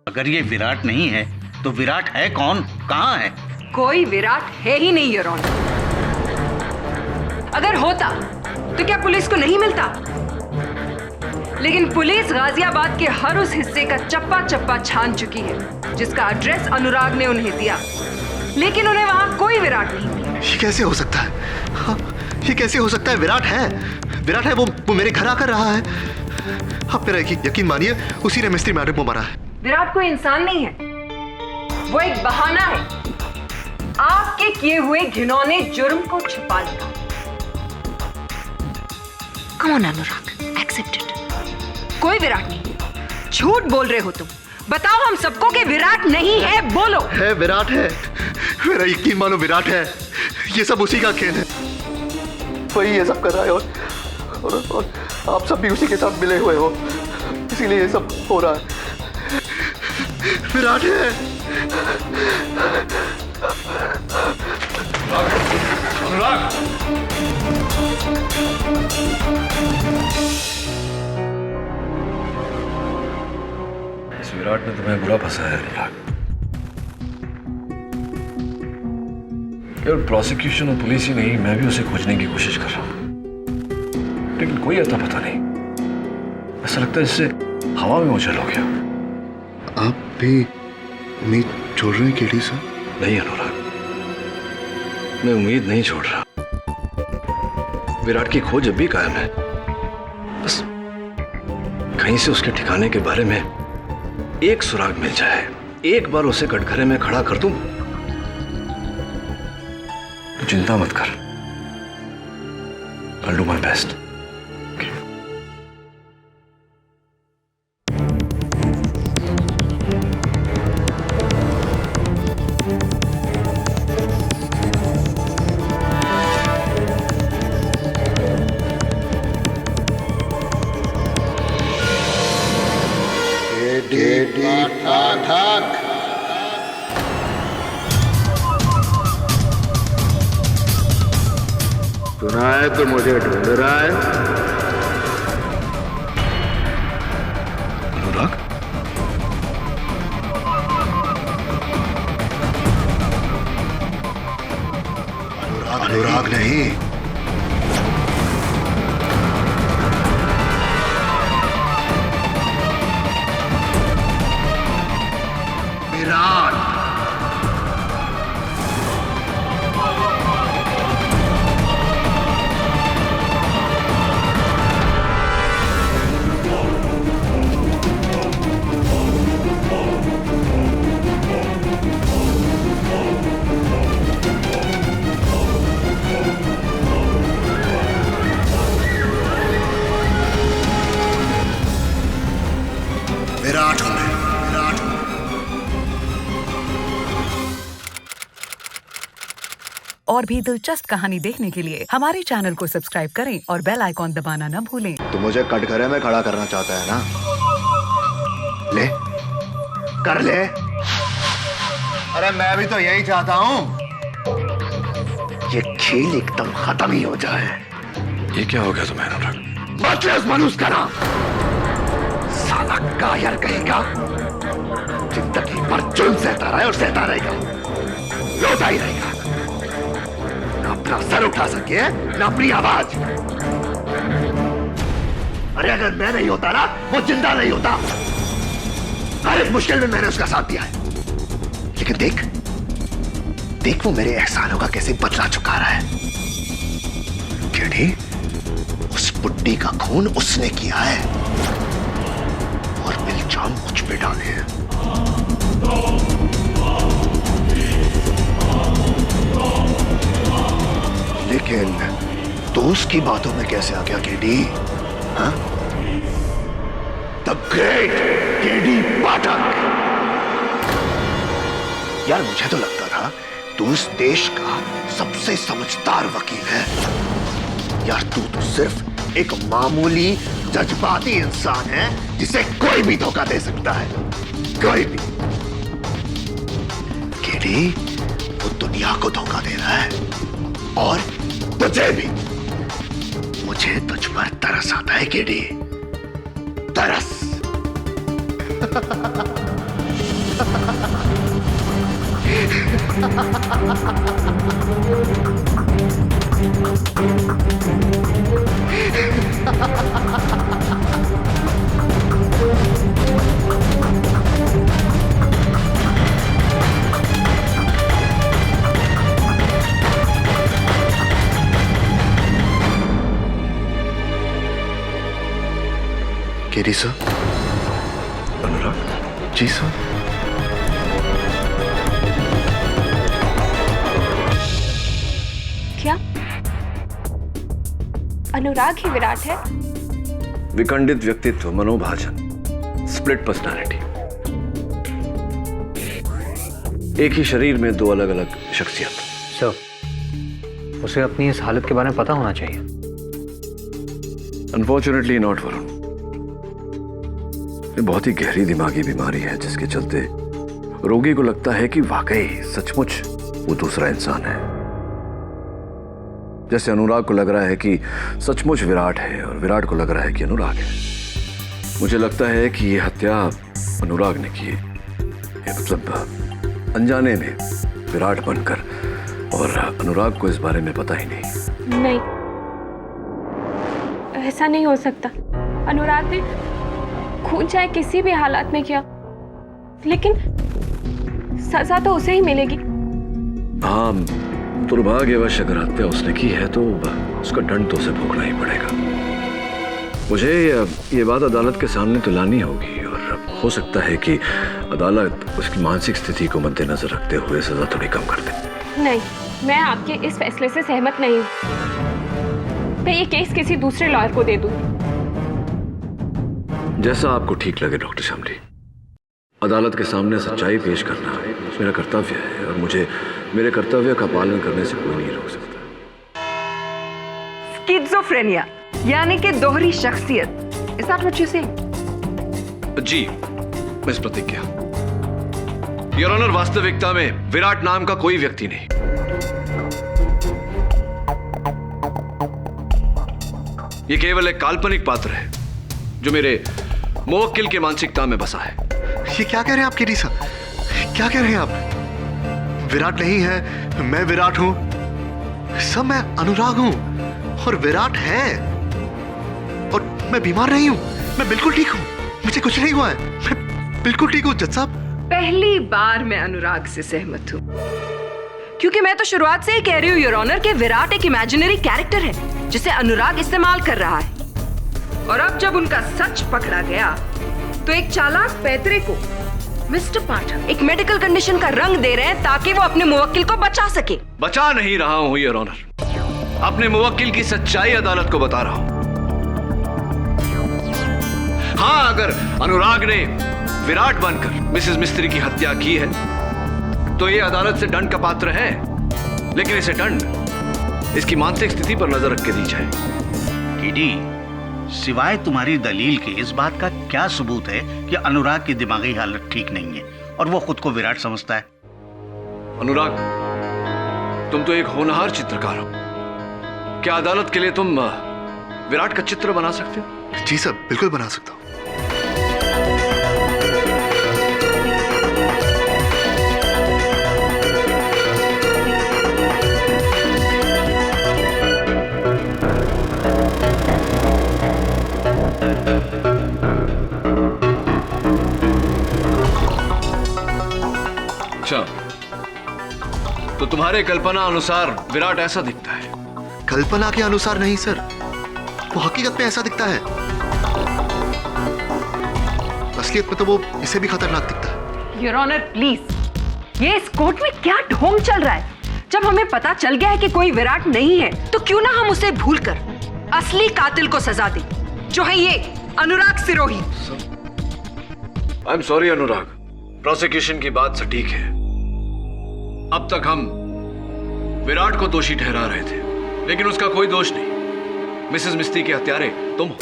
अगर ये विराट नहीं है तो विराट है कौन? कहाँ है? कोई विराट है ही नहीं योर ऑनर। अगर होता तो क्या पुलिस को नहीं मिलता? लेकिन पुलिस गाजियाबाद के हर उस हिस्से का चप्पा चप्पा छान चुकी है जिसका एड्रेस अनुराग ने उन्हें दिया, लेकिन उन्हें वहां कोई विराट नहीं मिला। ये कैसे हो सकता है? हाँ, ये कैसे हो सकता है? विराट है, वो मेरे घर आकर रहा है। आप मेरा यकीन मानिए, उसी ने मिस्त्री मैडम को मारा है। विराट कोई इंसान नहीं है, वो एक बहाना है आपके किए हुए घिनौने जुर्म को छिपाने का। Come on Anurag, accept it. कोई विराट नहीं। झूठ बोल रहे हो तुम। बताओ हम सबको कि विराट नहीं है, बोलो। है, विराट है। मेरा यकीन मानो, विराट है। ये सब उसी का खेल है। वही ये सब कर रहा है और आप सब भी उसी के साथ मिले हुए हो, इसीलिए ये सब हो रहा है। विराट है। अनुराग, इस विराट ने तुम्हें बुरा फंसाया है अनुराग। केवल प्रोसिक्यूशन और पुलिस ही नहीं, मैं भी उसे खोजने की कोशिश कर रहा हूं, लेकिन कोई अता पता नहीं। ऐसा लगता है इससे हवा में उछल हो गया। आप भी उम्मीद छोड़ रहे हैं केडी सर? नहीं अनुराग, मैं उम्मीद नहीं छोड़ रहा। विराट की खोज अब भी कायम है। बस कहीं से उसके ठिकाने के बारे में एक सुराग मिल जाए, एक बार उसे कटघरे में खड़ा कर दूं, तो चिंता मत कर। I'll do my best. सुना है तो मुझे ढूंढ रहा है? अनुराग? अनुराग नहीं, विराट। विराट हूं मैं, विराट हूं। और भी दिलचस्प कहानी देखने के लिए हमारे चैनल को सब्सक्राइब करें और बेल आइकॉन दबाना न भूलें। तो मुझे कटघरे में खड़ा करना चाहता है ना? ले, कर ले। अरे मैं भी तो यही चाहता हूं, ये खेल एकदम खत्म ही हो जाए। ये क्या हो गया तुम्हें अनुराग? बदले मनुष्य का नाम। साला कायर कहेगा, जिंदगी भर जुल्म सहता रहा है और सहता रहेगा, लौटा ही रहेगा। अपना ना सर उठा सके ना अपनी आवाज। अरे अगर मैं नहीं होता ना, वो जिंदा नहीं होता। हर एक मुश्किल में मैंने उसका साथ दिया है, लेकिन देख देख वो मेरे एहसानों का कैसे बदला चुका रहा है। केडी, उस बुड्ढी का खून उसने किया है और इल्जाम मुझ पे डाले हैं। लेकिन दोस्त की बातों में कैसे आ गया केडी? हाँ? द ग्रेट केडी पाठक। यार मुझे तो लगता था तू इस देश का सबसे समझदार वकील है। यार तू तो सिर्फ एक मामूली जज्बाती इंसान है जिसे कोई भी धोखा दे सकता है, कोई भी। केडी, वो दुनिया को धोखा दे रहा है और तुझे भी। मुझे तुझ पर तरस आता है केडी, तरस। KD sir. Anurag ji sir. क्या अनुराग ही विराट है? विखंडित व्यक्तित्व, मनोभाजन, स्प्लिट पर्सनालिटी। एक ही शरीर में दो अलग अलग शख्सियत। सर, उसे अपनी इस हालत के बारे में पता होना चाहिए। Unfortunately not Varun. ये बहुत ही गहरी दिमागी बीमारी है जिसके चलते रोगी को लगता है कि वाकई सचमुच वो दूसरा इंसान है। जैसे अनुराग को लग रहा है कि सचमुच विराट है और विराट को लग रहा है कि अनुराग है। मुझे लगता है कि ये हत्या अनुराग ने की है, मतलब अनजाने में विराट बनकर, और अनुराग को इस बारे में पता ही नहीं। नहीं, ऐसा नहीं हो सकता। अनुराग ने खून चाहे किसी भी हालात में किया, लेकिन सजा तो उसे ही मिलेगी। हाँ, दुर्भाग्यवश अगर हत्या उसने की है तो उसका दंड तो उसे भोगना ही पड़ेगा। मुझे ये बात अदालत के सामने तो लानी होगी, और हो सकता है कि अदालत उसकी मानसिक स्थिति को मद्देनजर रखते हुए सजा थोड़ी कम कर दे। नहीं, मैं आपके इस फैसले से सहमत नहीं हूँ। मैं ये केस किसी दूसरे लॉयर को दे दूँ। जैसा आपको ठीक लगे डॉक्टर शामली। अदालत के सामने सच्चाई पेश करना मेरा कर्तव्य है, और मुझे मेरे कर्तव्य का पालन करने से कोई नहीं रोक सकता। स्किज़ोफ्रेनिया यानी कि दोहरी शख्सियत। Is that what you say? जी, मिस प्रतिज्ञा। योर ऑनर, वास्तविकता में विराट नाम का कोई व्यक्ति नहीं। ये केवल एक काल्पनिक पात्र है जो मेरे मुवक्किल की मानसिकता में बसा है। ये क्या कह रहे हैं आप केडी सर? क्या कह रहे हैं आप? विराट नहीं है, मैं विराट हूं। सब मैं अनुराग हूं और विराट है, और मैं बीमार नहीं हूं। मैं बिल्कुल ठीक हूं, मुझे कुछ नहीं हुआ है। मैं बिल्कुल ठीक हूं जज साहब। पहली बार मैं अनुराग से सहमत हूं, क्योंकि मैं तो शुरुआत से ही कह रही हूं योर ऑनर कि विराट एक इमेजिनरी कैरेक्टर है जिसे अनुराग इस्तेमाल कर रहा है। और अब जब उनका सच पकड़ा गया तो एक चालाक पैतरे को मिस्टर पाठक एक मेडिकल कंडीशन का रंग दे रहे हैं ताकि वो अपने मुवक्किल को बचा सके। बचा नहीं रहा हूं योर ऑनर, अपने मुवक्किल की सच्चाई अदालत को बता रहा हूं। हाँ, अगर अनुराग ने विराट बनकर मिसेस मिस्त्री की हत्या की है तो ये अदालत से दंड का पात्र है, लेकिन इसे दंड इसकी मानसिक स्थिति पर नजर रख के दी जाए। केडी, सिवाय तुम्हारी दलील के इस बात का क्या सबूत है कि अनुराग की दिमागी हालत ठीक नहीं है और वो खुद को विराट समझता है? अनुराग, तुम तो एक होनहार चित्रकार हो। क्या अदालत के लिए तुम विराट का चित्र बना सकते हो? जी सर, बिल्कुल बना सकता हूं। तुम्हारे कल्पना अनुसार विराट ऐसा दिखता है। कल्पना के अनुसार नहीं सर, वो हकीकत में ऐसा दिखता है। असलियत में तो वो इसे भी खतरनाक दिखता है। योर ऑनर प्लीज, ये इस कोर्ट में क्या ढोंग चल रहा है? जब हमें पता चल गया है कि कोई विराट नहीं है, तो क्यों ना हम उसे भूलकर असली कातिल को सजा दें, जो है ये Anurag Sirohi. I am sorry Anurag, prosecution की बात सटीक है। अब तक हम विराट को दोषी ठहरा रहे थे, लेकिन उसका कोई दोष नहीं। मिसेस मिस्त्री के हत्यारे तुम हो।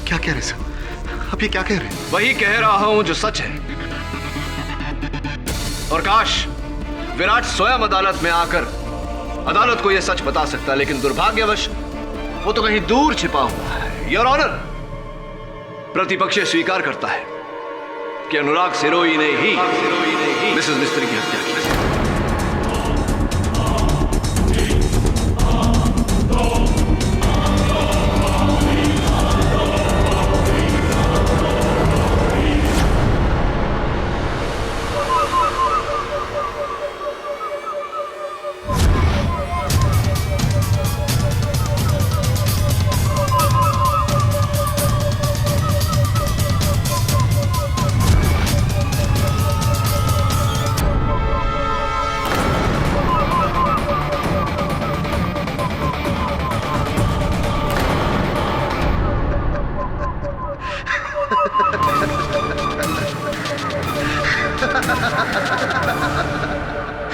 क्या कह रहे सर? अब ये क्या कह रहे हैं? वही कह रहा हूं जो सच है। और काश विराट स्वयं अदालत में आकर अदालत को यह सच बता सकता, लेकिन दुर्भाग्यवश वो तो कहीं दूर छिपा हुआ है। योर ऑनर, प्रतिपक्ष स्वीकार करता है कि अनुराग सिरोही ने ही मिसेस मिस्त्री की हत्या की।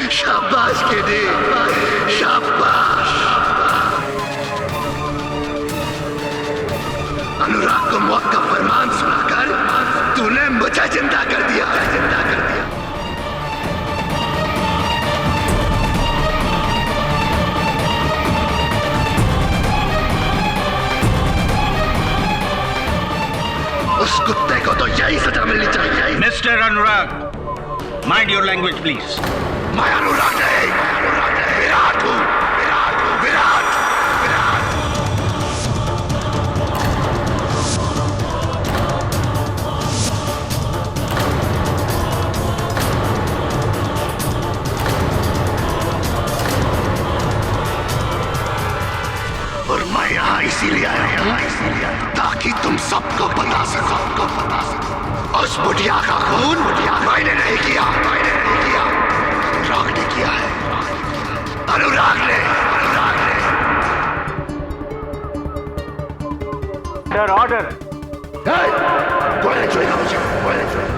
शाबाश केडी, शाबाश। अनुराग को मौत का फरमान सुनाकर तूने मुझे जिंदा कर दिया, जिंदा कर दिया। उस कुत्ते को तो यही सजा मिलनी चाहिए। Mister Anurag, mind your language please. मैं अनुराग नहीं, विराट हूं, विराट, विराट। और मैं यहाँ इसीलिए आया हूँ ताकि तुम सबको बता सको, उस बुढ़िया का खून मैंने नहीं किया, मैंने नहीं किया, अनुराग ने किया है, अनुराग ने। Sir order. कोई नहीं छुएगा मुझे, कोई नहीं छुएगा।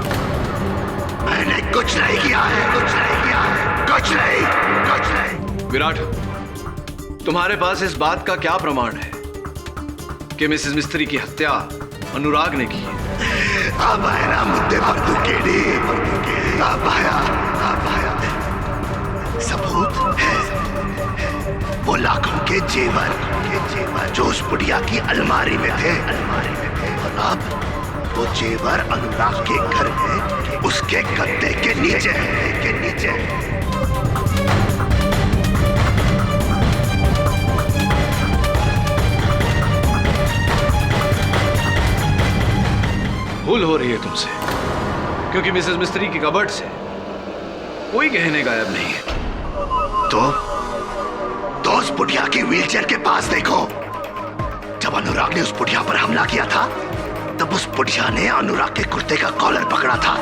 मैंने कुछ नहीं किया है, कुछ नहीं किया है, कुछ नहीं, कुछ नहीं। विराट, तुम्हारे पास इस बात का क्या प्रमाण है कि मिसेस मिस्त्री की हत्या अनुराग ने की है? अब आया ना मुद्दे पर तू केडी, अब आया, अब आया। सबूत है वो लाखों के जेवर, जो उस बुढ़िया की अलमारी में थे, और अब वो जेवर अनुराग के घर में उसके गद्दे के नीचे, के नीचे। भूल हो रही है तुमसे, क्योंकि मिसेस मिस्त्री की कबर्ड से कोई गहने गायब नहीं है। तो उस बुढ़िया की व्हीलचेयर के पास देखो। जब अनुराग ने उस बुढ़िया पर हमला किया था, तब उस बुढ़िया ने अनुराग के कुर्ते का कॉलर पकड़ा था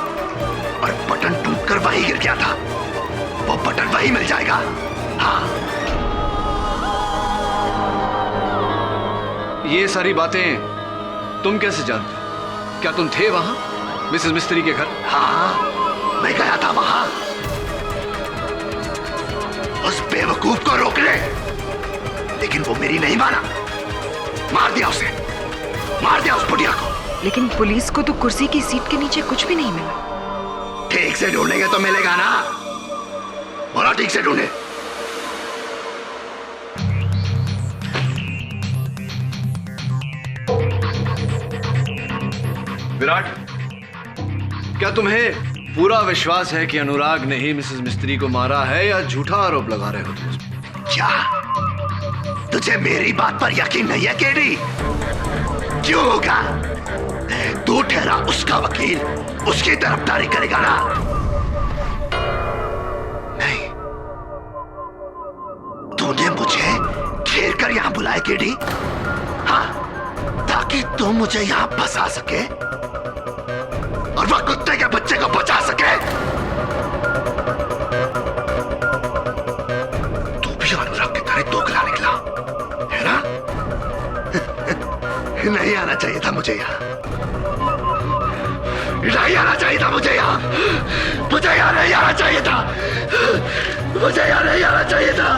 और बटन टूटकर वहीं गिर गया था। वो बटन वहीं मिल जाएगा। हाँ, ये सारी बातें तुम कैसे जानते हो? क्या तुम थे वहां मिसेस मिस्त्री के घर? हाँ, मैं गया था वहां उस बेवकूफ को रोकने, लेकिन वो मेरी नहीं माना। मार दिया उसे, मार दिया उस बुढ़िया को। लेकिन पुलिस को तो कुर्सी की सीट के नीचे कुछ भी नहीं मिला। ठीक से ढूंढेंगे तो मिलेगा ना। बोला ठीक से ढूंढे। विराट, क्या तुम्हें पूरा विश्वास है कि अनुराग ने ही मिसेस मिस्त्री को मारा है, या झूठा आरोप लगा रहे हो तुम? क्या तुझे मेरी बात पर यकीन नहीं है केडी? क्यों होगा? तू ठहरा उसका वकील, उसकी तरफदारी करेगा ना? नहीं, घेर कर यहाँ बुलाए केडी? हाँ, ताकि तुम मुझे यहाँ फंसा सके और वह कुत्ते के बच्चे को बचा सके। तू भी अनुराग की तरह दोगला निकला है ना? नहीं आना चाहिए था मुझे यहाँ, नहीं आना चाहिए था मुझे यहाँ, मुझे यहाँ नहीं आना चाहिए था, मुझे यहाँ नहीं आना चाहिए था।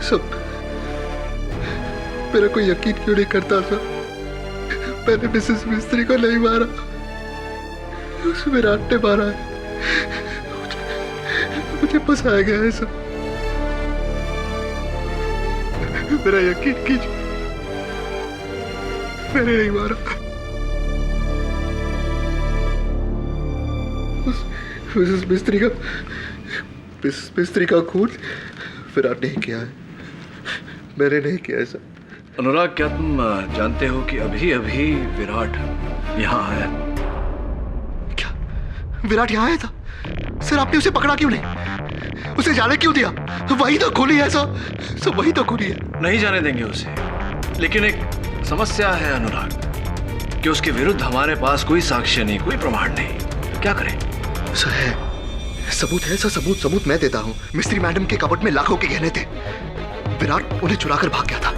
सब मेरा कोई यकीन क्यों नहीं करता था? मैंने मिसेस मिस्त्री को नहीं मारा, उस विराट ने मारा है। मुझे फंसाया गया है सब। मेरा यकीन कीजिए, मैंने नहीं मारा। मिसेस मिस्त्री का खून विराट नहीं किया है, मैंने नहीं किया ऐसा। अनुराग, क्या तुम जानते हो कि अभी अभी विराट यहाँ आया? क्या विराट यहाँ आया था? सर आपने उसे पकड़ा क्यों नहीं? उसे जाने क्यों दिया? वही तो खूनी है सब वही तो खूनी है। नहीं जाने देंगे उसे, लेकिन एक समस्या है अनुराग कि उसके विरुद्ध हमारे पास कोई साक्ष्य नहीं, कोई प्रमाण नहीं। क्या करें? सर है, सबूत है सर, सबूत मैं देता हूँ। मिस्त्री मैडम के कपट में लाखों के गहने थे, विराट उन्हें चुराकर भाग गया था।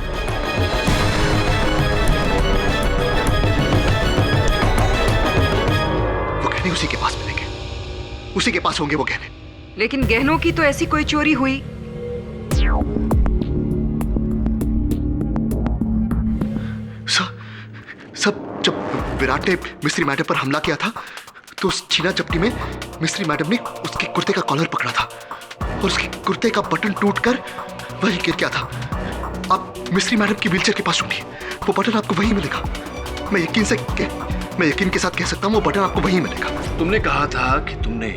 वो गहने उसी के पास मिलेंगे, उसी के पास होंगे वो गहने। लेकिन गहनों की तो ऐसी कोई चोरी हुई? सब जब विराट ने मिस्त्री मैडम पर हमला किया था तो उस छीना झपटी में मिस्त्री मैडम ने उसके कुर्ते का कॉलर पकड़ा था और उसके कुर्ते का बटन टूटकर वही गिर गया था। आप मिस्त्री मैडम की व्हीलचेयर के पास ढूंढिए, वो बटन आपको वहीं मिलेगा। मैं यकीन के साथ कह सकता हूँ वो बटन आपको वहीं मिलेगा। तुमने कहा था कि तुमने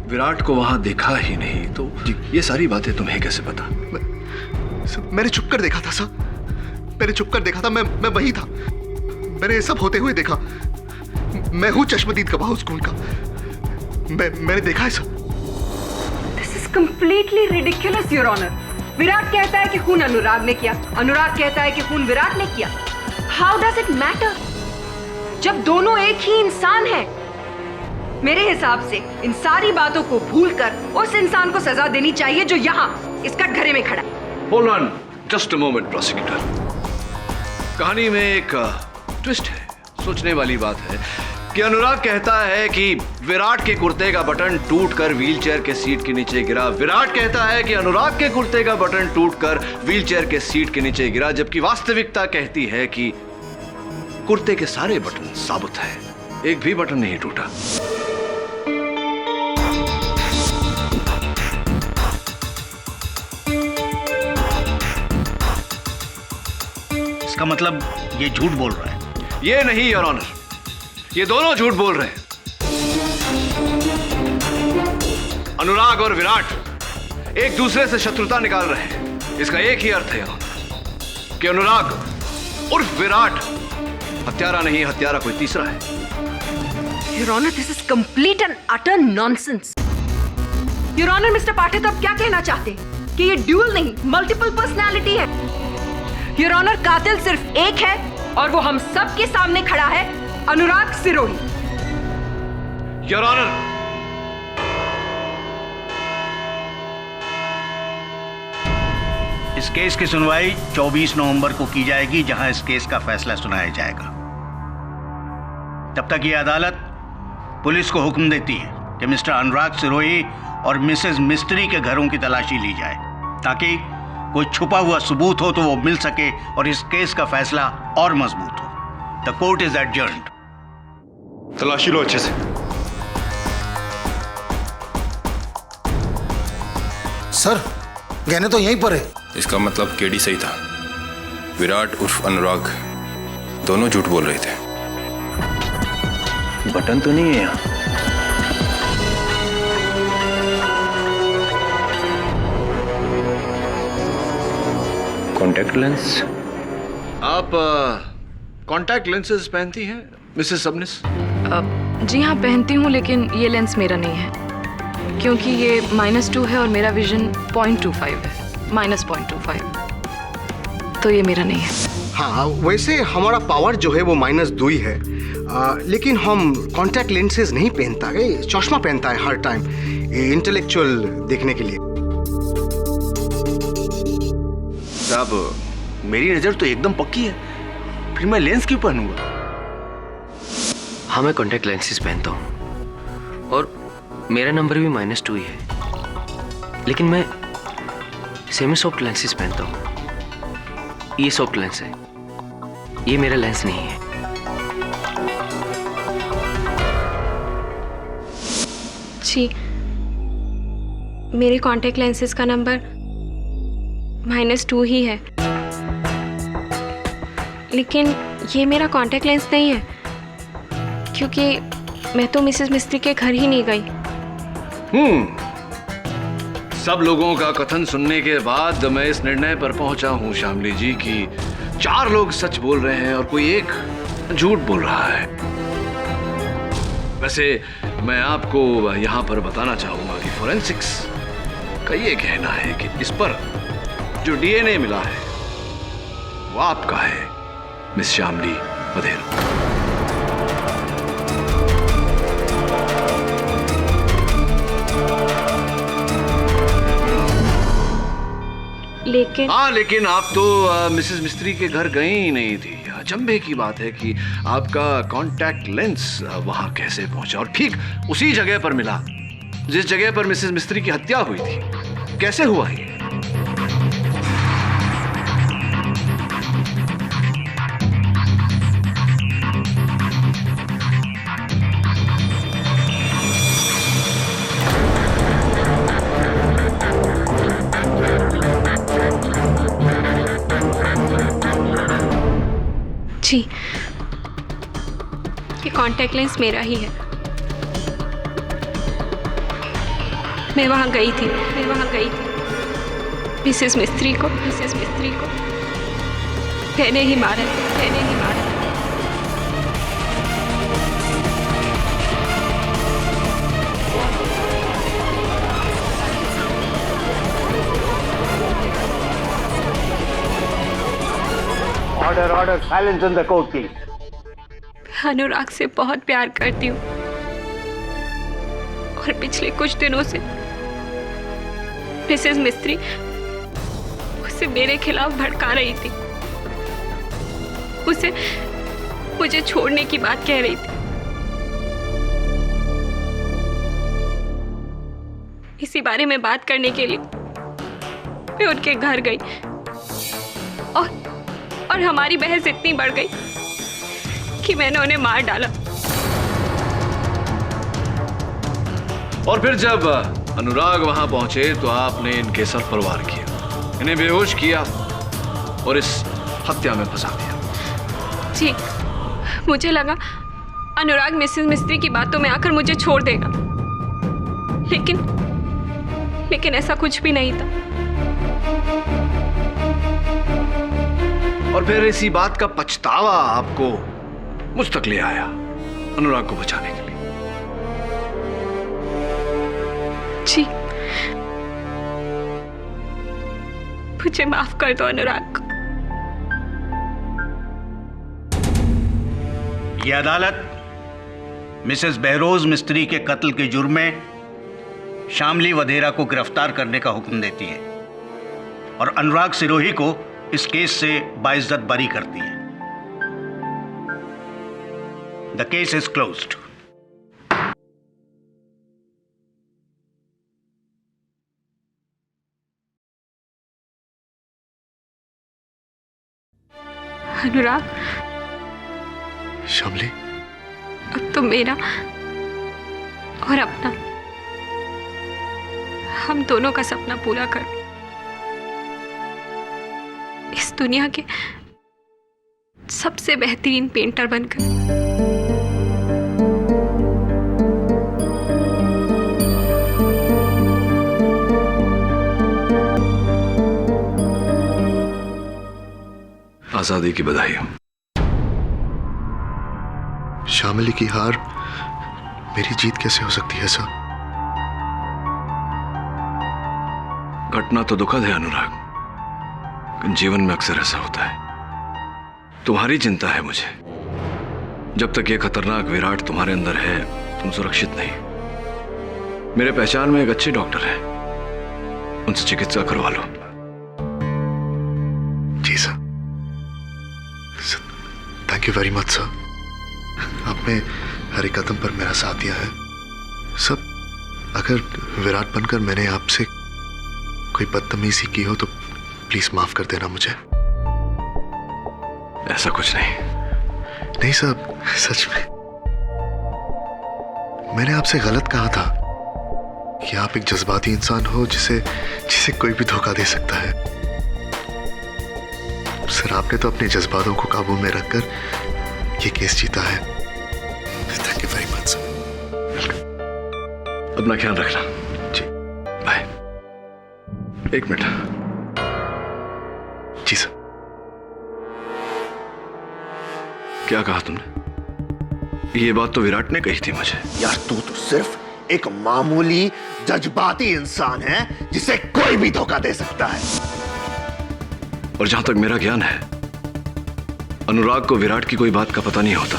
विराट को वहां देखा ही नहीं, तो ये सारी बातें तुम्हें कैसे पता? मैंने छुप कर देखा था सर, मैंने छुप कर देखा था। मैं वही था, मैंने ये सब होते हुए देखा। मैं हूं चश्मदीद गवाह उस खून का। मैंने देखा है sir. This is completely ridiculous, Your Honor. Virat कहता है कि खून अनुराग ने किया, अनुराग कहता है कि खून विराट ने किया। How does it matter? जब दोनों एक ही इंसान हैं। मेरे हिसाब से इन सारी बातों को भूलकर उस इंसान को सजा देनी चाहिए जो यहाँ इस कटघरे में खड़ा है। Hold on, just a moment, prosecutor. कहानी में एक ट्विस्ट है, सोचने वाली बात है कि अनुराग कहता है कि विराट के कुर्ते का बटन टूटकर व्हीलचेयर के सीट के नीचे गिरा। विराट कहता है कि अनुराग के कुर्ते का बटन टूटकर व्हीलचेयर के सीट के नीचे गिरा, जबकि वास्तविकता कहती है कि कुर्ते के सारे बटन साबुत हैं, एक भी बटन नहीं टूटा। इसका मतलब ये झूठ बोल रहा है? ये नहीं योर ऑनर, ये दोनों झूठ बोल रहे हैं। अनुराग और विराट एक दूसरे से शत्रुता निकाल रहे हैं। इसका एक ही अर्थ है कि अनुराग उर्फ विराट हत्यारा नहीं, हत्यारा कोई तीसरा है। Your Honor, this is complete and utter nonsense. Your Honor, Mr. पाठक अब क्या कहना चाहते हैं कि ये ड्यूल नहीं, मल्टीपल पर्सनालिटी है? Your Honor, कातिल सिर्फ एक है और वो हम सब के सामने खड़ा है, अनुराग सिरोही। योर ऑनर, इस केस की सुनवाई 24 नवंबर को की जाएगी, जहां इस केस का फैसला सुनाया जाएगा। तब तक ये अदालत पुलिस को हुक्म देती है कि मिस्टर अनुराग सिरोही और मिसेस मिस्त्री के घरों की तलाशी ली जाए, ताकि कोई छुपा हुआ सबूत हो तो वो मिल सके और इस केस का फैसला और मजबूत हो। The court is adjourned. तलाशी लो अच्छे से। सर, गहने तो यहीं पर है। इसका मतलब केडी सही था, विराट उर्फ अनुराग दोनों झूठ बोल रहे थे। बटन तो नहीं है यहाँ। Contact lens. आप कॉन्टैक्ट लेंसेज पहनती हैं मिसेस सबनिस? जी हाँ, पहनती हूँ, लेकिन ये लेंस मेरा नहीं है क्योंकि ये -2 है और मेरा विजन 0.25 है, -0.25, तो ये मेरा नहीं है। हाँ, वैसे हमारा पावर जो है वो -2 ही है, लेकिन हम कॉन्टैक्ट लेंसेज नहीं पहनता है, चश्मा पहनता है हर टाइम, इंटेलेक्चुअल देखने के लिए। साहब, मेरी नज़र तो एकदम पक्की है, फिर मैं लेंस क्यों पहनूंगा? हाँ, मैं कॉन्टैक्ट लेंसेज पहनता हूँ और मेरा नंबर भी -2 ही है, लेकिन मैं सेमी सॉफ्ट लेंसेज पहनता हूँ। ये सॉफ्ट लेंस है, ये मेरा लेंस नहीं है। जी, मेरे कॉन्टैक्ट लेंसेज का नंबर -2 ही है, लेकिन ये मेरा कॉन्टैक्ट लेंस नहीं है क्योंकि मैं तो मिसेस मिस्त्री के घर ही नहीं गई। सब लोगों का कथन सुनने के बाद मैं इस निर्णय पर पहुंचा हूं श्यामली जी कि 4 लोग सच बोल रहे हैं और कोई एक झूठ बोल रहा है। वैसे मैं आपको यहां पर बताना चाहूंगा कि फोरेंसिक्स का ये कहना है कि इस पर जो डीएनए मिला है वो आपका है, मिस श्यामली वधेरा। लेकिन आप तो मिसेस मिस्त्री के घर गई ही नहीं थी। अचंभे की बात है कि आपका कॉन्टैक्ट लेंस वहां कैसे पहुंचा और ठीक उसी जगह पर मिला जिस जगह पर मिसेस मिस्त्री की हत्या हुई थी। कैसे हुआ ये? जी, ये कॉन्टैक्ट लेंस मेरा ही है। मैं वहां गई थी मिसेस मिस्त्री को मैंने ही मारा। Order, silence in the court, please. अनुराग से बहुत प्यार करती हूँ और पिछले कुछ दिनों से मिसेस मिस्त्री उसे मेरे खिलाफ भड़का रही थी, उसे मुझे छोड़ने की बात कह रही थी। इसी बारे में बात करने के लिए मैं उनके घर गई और हमारी बहस इतनी बढ़ गई कि मैंने उन्हें मार डाला। और फिर जब अनुराग वहां पहुंचे तो आपने इनके सर पर वार किया, इन्हें बेहोश किया और इस हत्या में फंसा दिया। जी, मुझे लगा अनुराग मिसेस मिस्त्री की बातों में आकर मुझे छोड़ देगा, लेकिन ऐसा कुछ भी नहीं था। और फिर इसी बात का पछतावा आपको मुझ तक ले आया अनुराग को बचाने के लिए। जी, मुझे माफ कर दो अनुराग को। यह अदालत मिसेस बहरोज मिस्त्री के कत्ल के जुर्म में शामली वधेरा को गिरफ्तार करने का हुक्म देती है और अनुराग सिरोही को इस केस से बाइज्जत बरी करती है। The case is closed. Anurag, Shamli, अब तो मेरा और अपना, हम दोनों का सपना पूरा कर इस दुनिया के सबसे बेहतरीन पेंटर बनकर। आजादी की बधाई हो। शामिली की हार मेरी जीत कैसे हो सकती है सर? घटना तो दुखद है अनुराग, जीवन में अक्सर ऐसा होता है। तुम्हारी चिंता है मुझे। जब तक ये खतरनाक विराट तुम्हारे अंदर है तुम सुरक्षित नहीं। मेरे पहचान में एक अच्छे डॉक्टर है, उनसे चिकित्सा करवा लो। जी sir, thank you very much sir. आपने हर एक कदम पर मेरा साथ दिया है। सब अगर विराट बनकर मैंने आपसे कोई बदतमीजी की हो तो प्लीज माफ कर देना मुझे। ऐसा कुछ नहीं। नहीं साहब, सच में मैंने आपसे गलत कहा था कि आप एक जज्बाती इंसान हो जिसे कोई भी धोखा दे सकता है। सर, आपने तो अपने जज्बातों को काबू में रखकर ये केस जीता है। Thank you very much sir. अपना ख्याल रखना। जी बाय। एक मिनट। जी सर। क्या कहा तुमने? ये बात तो विराट ने कही थी मुझे। यार तू तो सिर्फ एक मामूली जज्बाती इंसान है जिसे कोई भी धोखा दे सकता है। और जहां तक मेरा ज्ञान है, अनुराग को विराट की कोई बात का पता नहीं होता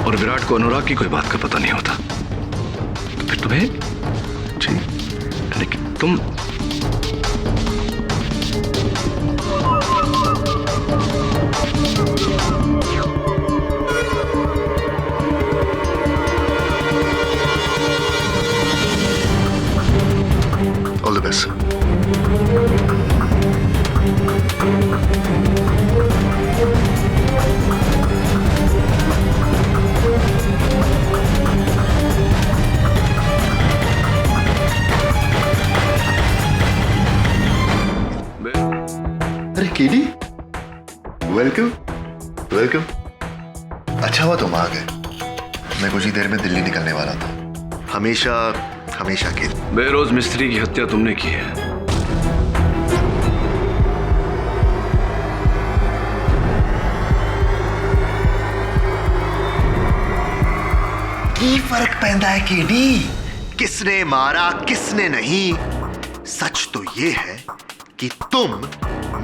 और विराट को अनुराग की कोई बात का पता नहीं होता। तो फिर तुम्हें जी, लेकिन तुम ऑल द बेस्ट। अरे केडी, वेलकम वेलकम। अच्छा हुआ तुम आ गए, मैं कुछ ही देर में दिल्ली निकलने वाला था। हमेशा हमेशा के बेरोज मिस्त्री की हत्या तुमने की है। की फर्क पैदा है केडी, किसने मारा किसने नहीं। सच तो ये है कि तुम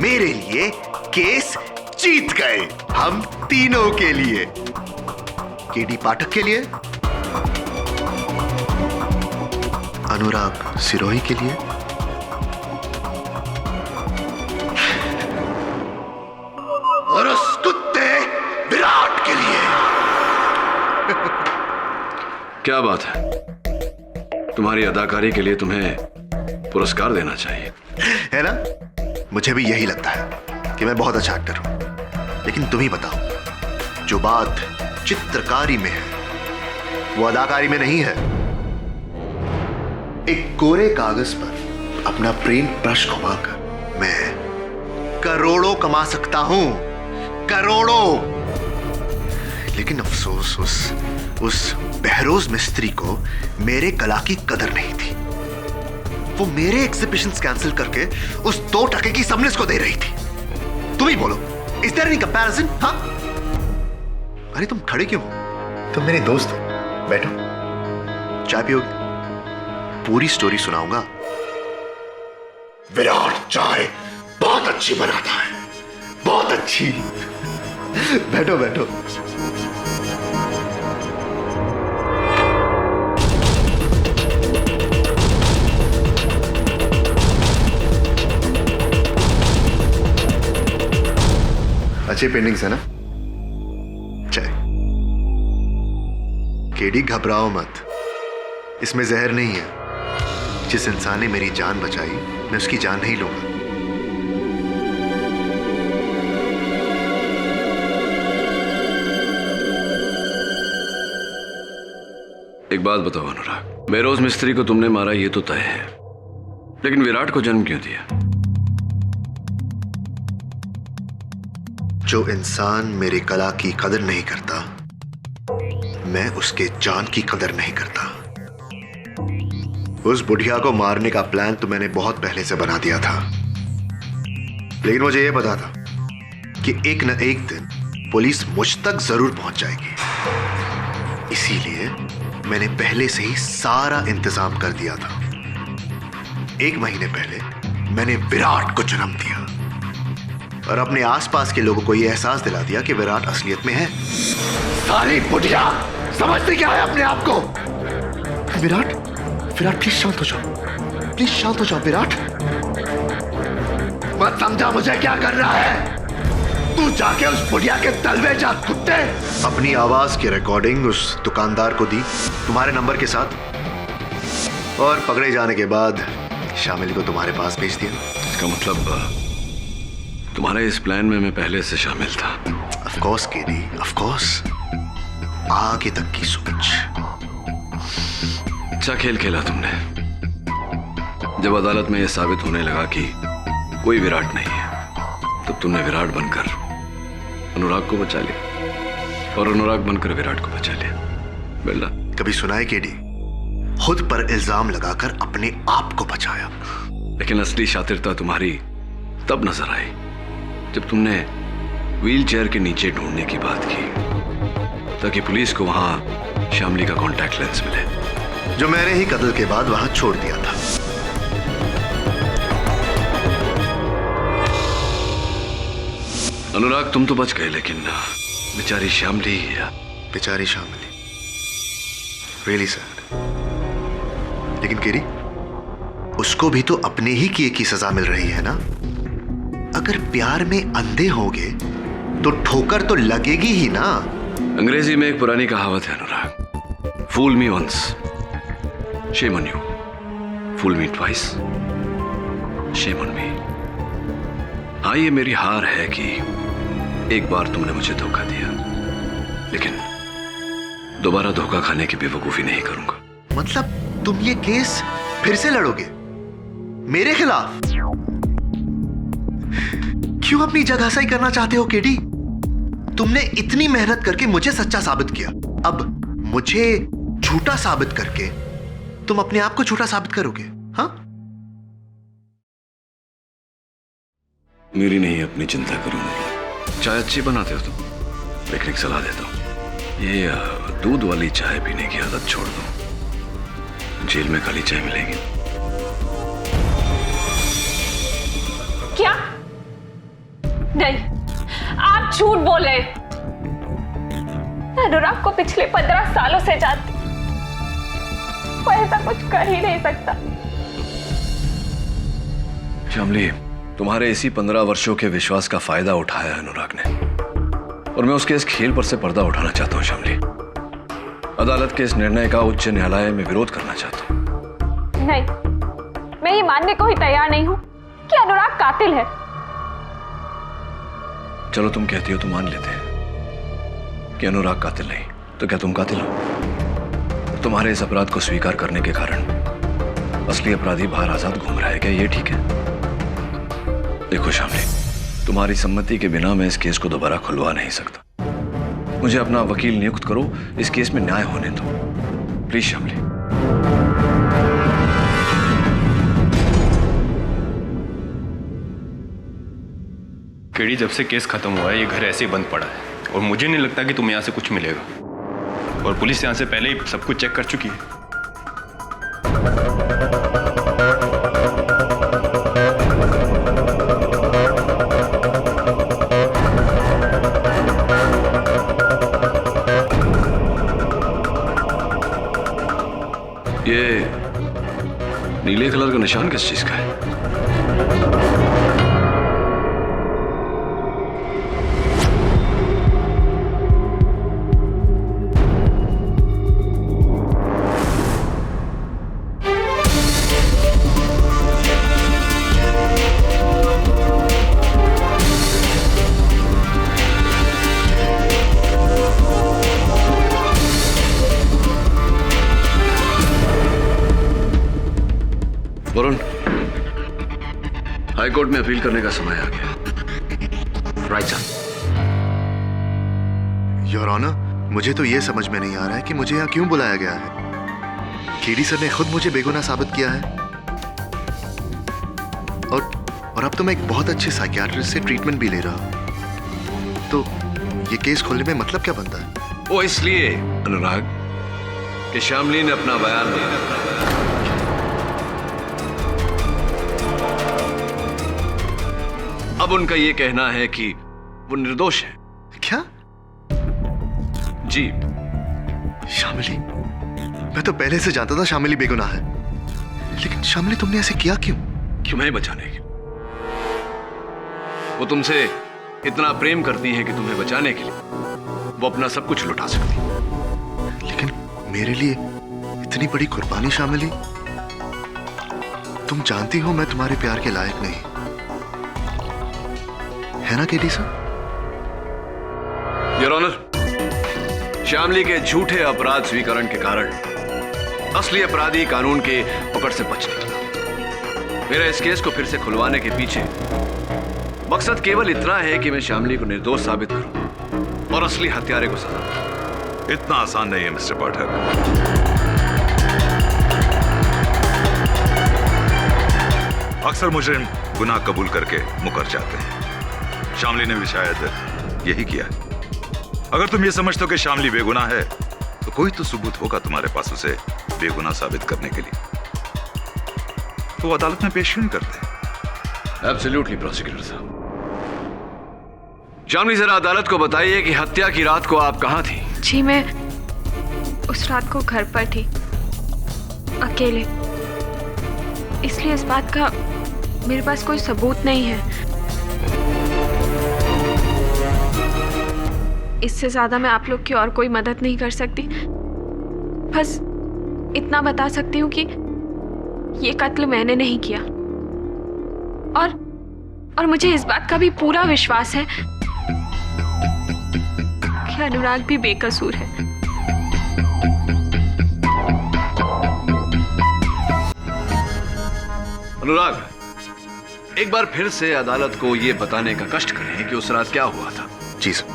मेरे लिए केस जीत गए, हम तीनों के लिए। केडी पाठक के लिए, अनुराग सिरोही के लिए और उस कुत्ते विराट के लिए। क्या बात है, तुम्हारी अदाकारी के लिए तुम्हें पुरस्कार देना चाहिए, है ना? मुझे भी यही लगता है कि मैं बहुत अच्छा एक्टर हूं। लेकिन तुम ही बताओ, जो बात चित्रकारी में है वो अदाकारी में नहीं है। एक कोरे कागज पर अपना प्रेम ब्रश घुमाकर मैं करोड़ों कमा सकता हूं, करोड़ों। लेकिन अफसोस उस बहरोज मिस्त्री को मेरे कला की कदर नहीं थी। वो मेरे एग्जिबिशंस कैंसिल करके उस 2 टके की सबनिस को दे रही थी। तुम ही बोलो, इज देयर एनी कंपैरिजन? हाँ? अरे तुम खड़े क्यों हो? तुम मेरे दोस्त हो, बैठो, चाय पियोगे? पूरी स्टोरी सुनाऊंगा। विराट चाय बहुत अच्छी बनाता है, बहुत अच्छी। बैठो बैठो। अच्छी पेंटिंग्स है ना? चाय। केडी घबराओ मत, इसमें जहर नहीं है। जिस इंसान ने मेरी जान बचाई, मैं उसकी जान नहीं लूंगा। एक बात बताओ अनुराग, बेरोज मिस्त्री को तुमने मारा ये तो तय है, लेकिन विराट को जन्म क्यों दिया? जो इंसान मेरी कला की कदर नहीं करता, मैं उसके जान की कदर नहीं करता। उस बुढ़िया को मारने का प्लान तो मैंने बहुत पहले से बना दिया था, लेकिन मुझे यह पता था कि एक न एक दिन पुलिस मुझ तक जरूर पहुंच जाएगी। इसीलिए मैंने पहले से ही सारा इंतजाम कर दिया था। 1 महीने पहले मैंने विराट को जन्म दिया और अपने आसपास के लोगों को यह एहसास दिला दिया कि विराट असलियत में है। सारी बुढ़िया समझते क्या है अपने आप को? विराट, विराट प्लीज शांत हो जाओ, प्लीज शांत हो जाओ विराट। मत समझा मुझे क्या कर रहा है। तू जाके उस बुढ़िया के तलवे जा कुत्ते। अपनी आवाज की रिकॉर्डिंग उस दुकानदार को दी तुम्हारे नंबर के साथ और पकड़े जाने के बाद शामिल को तुम्हारे पास भेज दिया। इसका मतलब तुम्हारे इस प्लान में मैं पहले से शामिल था। Of course KD, of course. आगे तक की सोच। अच्छा खेल खेला तुमने। जब अदालत में यह साबित होने लगा कि कोई विराट नहीं है, तब तुमने विराट बनकर अनुराग को बचा लिया और अनुराग बनकर विराट को बचा लिया। बेल्ला, कभी सुना है केडी? खुद पर इल्जाम लगाकर अपने आप को बचाया। लेकिन असली शातिरता तुम्हारी तब नजर आई जब तुमने व्हील चेयर के नीचे ढूंढने की बात की ताकि पुलिस को वहां शामली का कॉन्टैक्ट लेंस मिले, जो मैंने ही कत्ल के बाद वहां छोड़ दिया था। अनुराग तुम तो बच गए, लेकिन बेचारी शामली, बेचारी शामली, रियली सैड। लेकिन केरी, उसको भी तो अपने ही किए की सजा मिल रही है ना। अगर प्यार में अंधे होंगे तो ठोकर तो लगेगी ही ना। अंग्रेजी में एक पुरानी कहावत है Anurag, fool me once, shame on you, fool me twice, shame on me. हाँ, ये मेरी हार है कि एक बार तुमने मुझे धोखा दिया, लेकिन दोबारा धोखा खाने की बेवकूफी नहीं करूंगा। मतलब तुम ये केस फिर से लड़ोगे मेरे खिलाफ? क्यों अपनी जगहसाई करना चाहते हो केडी? तुमने इतनी मेहनत करके मुझे सच्चा साबित किया, अब मुझे झूठा साबित करके तुम अपने आप को झूठा साबित करोगे? हाँ, मेरी नहीं अपनी चिंता करूंगा। चाय अच्छी बनाते हो तुम, लेकिन एक सलाह देता हूं, ये दूध वाली चाय पीने की आदत छोड़ दो। जेल में काली चाय मिलेगी। क्या? नहीं, आप झूठ बोल रहे हैं। मैं अनुराग को पिछले 15 सालों से जानती, वो ऐसा कुछ कर ही नहीं सकता। शामली, तुम्हारे इसी 15 वर्षों के विश्वास का फायदा उठाया अनुराग ने, और मैं उसके इस खेल पर से पर्दा उठाना चाहता हूं। शामली, अदालत के इस निर्णय का उच्च न्यायालय में विरोध करना चाहता हूं। नहीं, मैं ये मानने को ही तैयार नहीं हूं कि अनुराग कातिल है। चलो तुम कहती हो तो मान लेते हैं कि अनुराग कातिल नहीं, तो क्या तुम कातिल हो? तुम्हारे इस अपराध को स्वीकार करने के कारण असली अपराधी बाहर आजाद घूम रहा है, क्या ये ठीक है? देखो शामली, तुम्हारी सम्मति के बिना मैं इस केस को दोबारा खुलवा नहीं सकता। मुझे अपना वकील नियुक्त करो, इस केस में न्याय होने दो, प्लीज शामली। केडी, जब से केस खत्म हुआ है ये घर ऐसे ही बंद पड़ा है और मुझे नहीं लगता कि तुम्हें यहाँ से कुछ मिलेगा, और पुलिस यहाँ से पहले ही सब कुछ चेक कर चुकी है। ये नीले कलर का निशान किस चीज का है? वरुण, हाईकोर्ट में अपील करने का समय आ गया। Right sir. योर ऑनर, मुझे तो यह समझ में नहीं आ रहा है कि मुझे यहाँ क्यों बुलाया गया है। केडी सर ने खुद मुझे बेगुनाह साबित किया है, और अब तो मैं एक बहुत अच्छे साइकियाट्रिस्ट से ट्रीटमेंट भी ले रहा हूँ। तो ये केस खोलने में मतलब क्या बनता है? वो इसलिए अनुराग कि श्यामली ने अपना बयान दिया। अब उनका ये कहना है कि वो निर्दोष है। क्या? जी। श्यामली? मैं तो पहले से जानता था श्यामली बेगुनाह है, लेकिन श्यामली तुमने ऐसे किया क्यों? तुम्हें बचाने के लिए। वो तुमसे इतना प्रेम करती है कि तुम्हें बचाने के लिए वो अपना सब कुछ लुटा सकती है। लेकिन मेरे लिए इतनी बड़ी कुर्बानी श्यामली, तुम जानती हो मैं तुम्हारे प्यार के लायक नहीं, है ना केडी सर? योर ऑनर, श्यामली के झूठे अपराध स्वीकरण के कारण असली अपराधी कानून के पकड़ से बच निकला। मेरा इस केस को फिर से खुलवाने के पीछे मकसद केवल इतना है कि मैं श्यामली को निर्दोष साबित करूं और असली हत्यारे को सजा दूं। इतना आसान नहीं है मिस्टर पाठक। अक्सर मुजरिम गुनाह कबूल करके मुकर जाते हैं। श्यामली ने भी शायद यही किया है। अगर तुम ये समझते हो कि श्यामली बेगुनाह है तो कोई तो सबूत होगा तुम्हारे पास उसे बेगुनाह साबित करने के लिए, तो अदालत में पेश क्यों नहीं करते? एब्सोल्युटली प्रोसिक्यूटर साहब। श्यामली जरा अदालत को बताइए कि हत्या की रात को आप कहां थी? जी मैं उस रात को घर पर थी, अकेले। इसलिए इस बात का मेरे पास कोई सबूत नहीं है। इससे ज्यादा मैं आप लोग की और कोई मदद नहीं कर सकती। बस इतना बता सकती हूँ कि ये कत्ल मैंने नहीं किया, और मुझे इस बात का भी पूरा विश्वास है कि अनुराग भी बेकसूर है। अनुराग, एक बार फिर से अदालत को यह बताने का कष्ट करें कि उस रात क्या हुआ था। जी सर,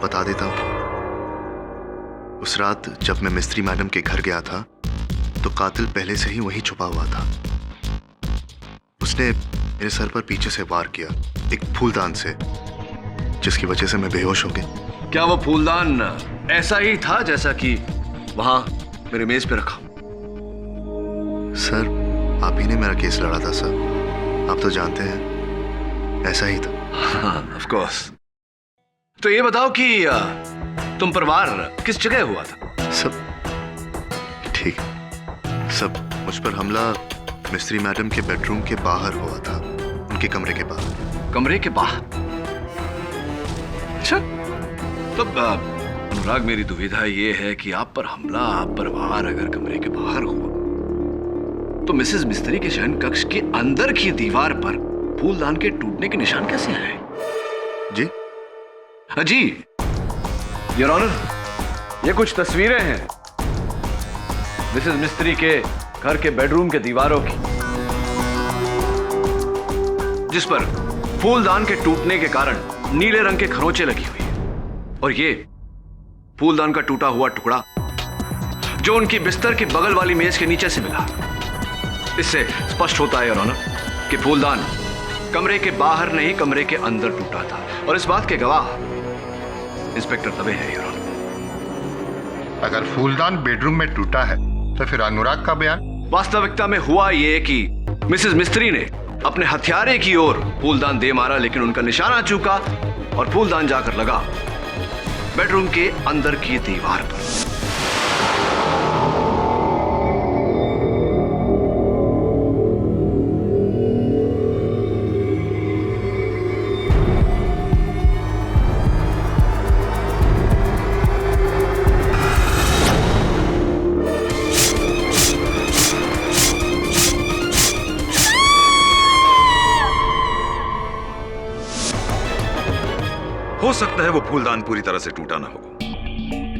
बता देता हूं। उस रात जब मैं मिस्त्री मैडम के घर गया था तो कातिल पहले से ही वहीं छुपा हुआ था। उसने मेरे सर पर पीछे से वार किया, एक फूलदान से, जिसकी वजह से मैं बेहोश हो गया। क्या वो फूलदान ऐसा ही था जैसा कि वहां मेरे मेज पे रखा? सर, आप ही ने मेरा केस लड़ा था सर, आप तो जानते हैं ऐसा ही था। हाँ, ऑफ कोर्स। तो ये बताओ कि तुम पर वार किस जगह हुआ था? सब ठीक है। सब मुझ पर हमला मिस्त्री मैडम के बेडरूम के बाहर हुआ था, उनके कमरे के बाहर। कमरे के बाहर? अच्छा, तब अनुराग मेरी दुविधा ये है कि आप पर हमला, आप पर वार अगर कमरे के बाहर हुआ तो मिसेस मिस्त्री के शयन कक्ष के अंदर की दीवार पर फूलदान के टूटने के निशान कैसे आए? जी जी योर ऑनर, ये कुछ तस्वीरें हैं मिसेस मिस्त्री के घर के बेडरूम के दीवारों की, जिस पर फूलदान के टूटने के कारण नीले रंग के खरोंचे लगी हुई है। और ये फूलदान का टूटा हुआ टुकड़ा जो उनकी बिस्तर की बगल वाली मेज के नीचे से मिला। इससे स्पष्ट होता है योर ऑनर कि फूलदान कमरे के बाहर नहीं, कमरे के अंदर टूटा था। और इस बात के गवाह इंस्पेक्टर तबे है योर ऑनर। अगर फूलदान बेडरूम में टूटा है तो फिर अनुराग का बयान? वास्तविकता में हुआ ये कि मिसेस मिस्त्री ने अपने हथियारे की ओर फूलदान दे मारा, लेकिन उनका निशाना चूका और फूलदान जाकर लगा बेडरूम के अंदर की दीवार पर। हो सकता है वो फूलदान पूरी तरह से टूटा ना हो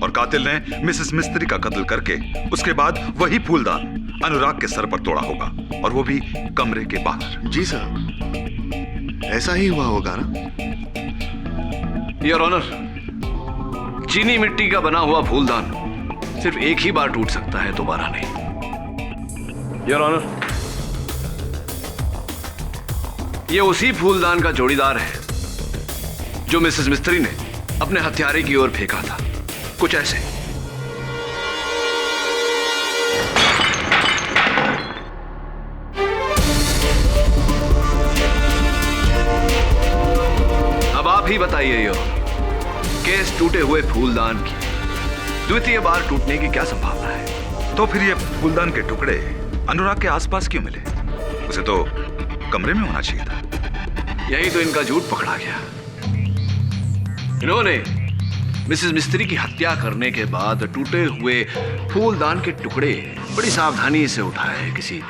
और कातिल ने मिसेस मिस्त्री का कत्ल करके उसके बाद वही फूलदान अनुराग के सर पर तोड़ा होगा, और वो भी कमरे के बाहर। जी सर, ऐसा ही हुआ होगा ना? योर ऑनर, चीनी मिट्टी का बना हुआ फूलदान सिर्फ एक ही बार टूट सकता है, दोबारा नहीं। योर ऑनर, ये उसी फूलदान का जोड़ीदार है जो मिसेस मिस्त्री ने अपने हत्यारे की ओर फेंका था, कुछ ऐसे। अब आप ही बताइए यो, केस टूटे हुए फूलदान की द्वितीय बार टूटने की क्या संभावना है? तो फिर ये फूलदान के टुकड़े अनुराग के आसपास क्यों मिले? उसे तो कमरे में होना चाहिए था। यही तो इनका झूठ पकड़ा गया। इन्होंने मिसेस मिस्त्री की हत्या करने के बाद टूटे हुए फूलदान के टुकड़े बड़ी सावधानी से उठाए, किसी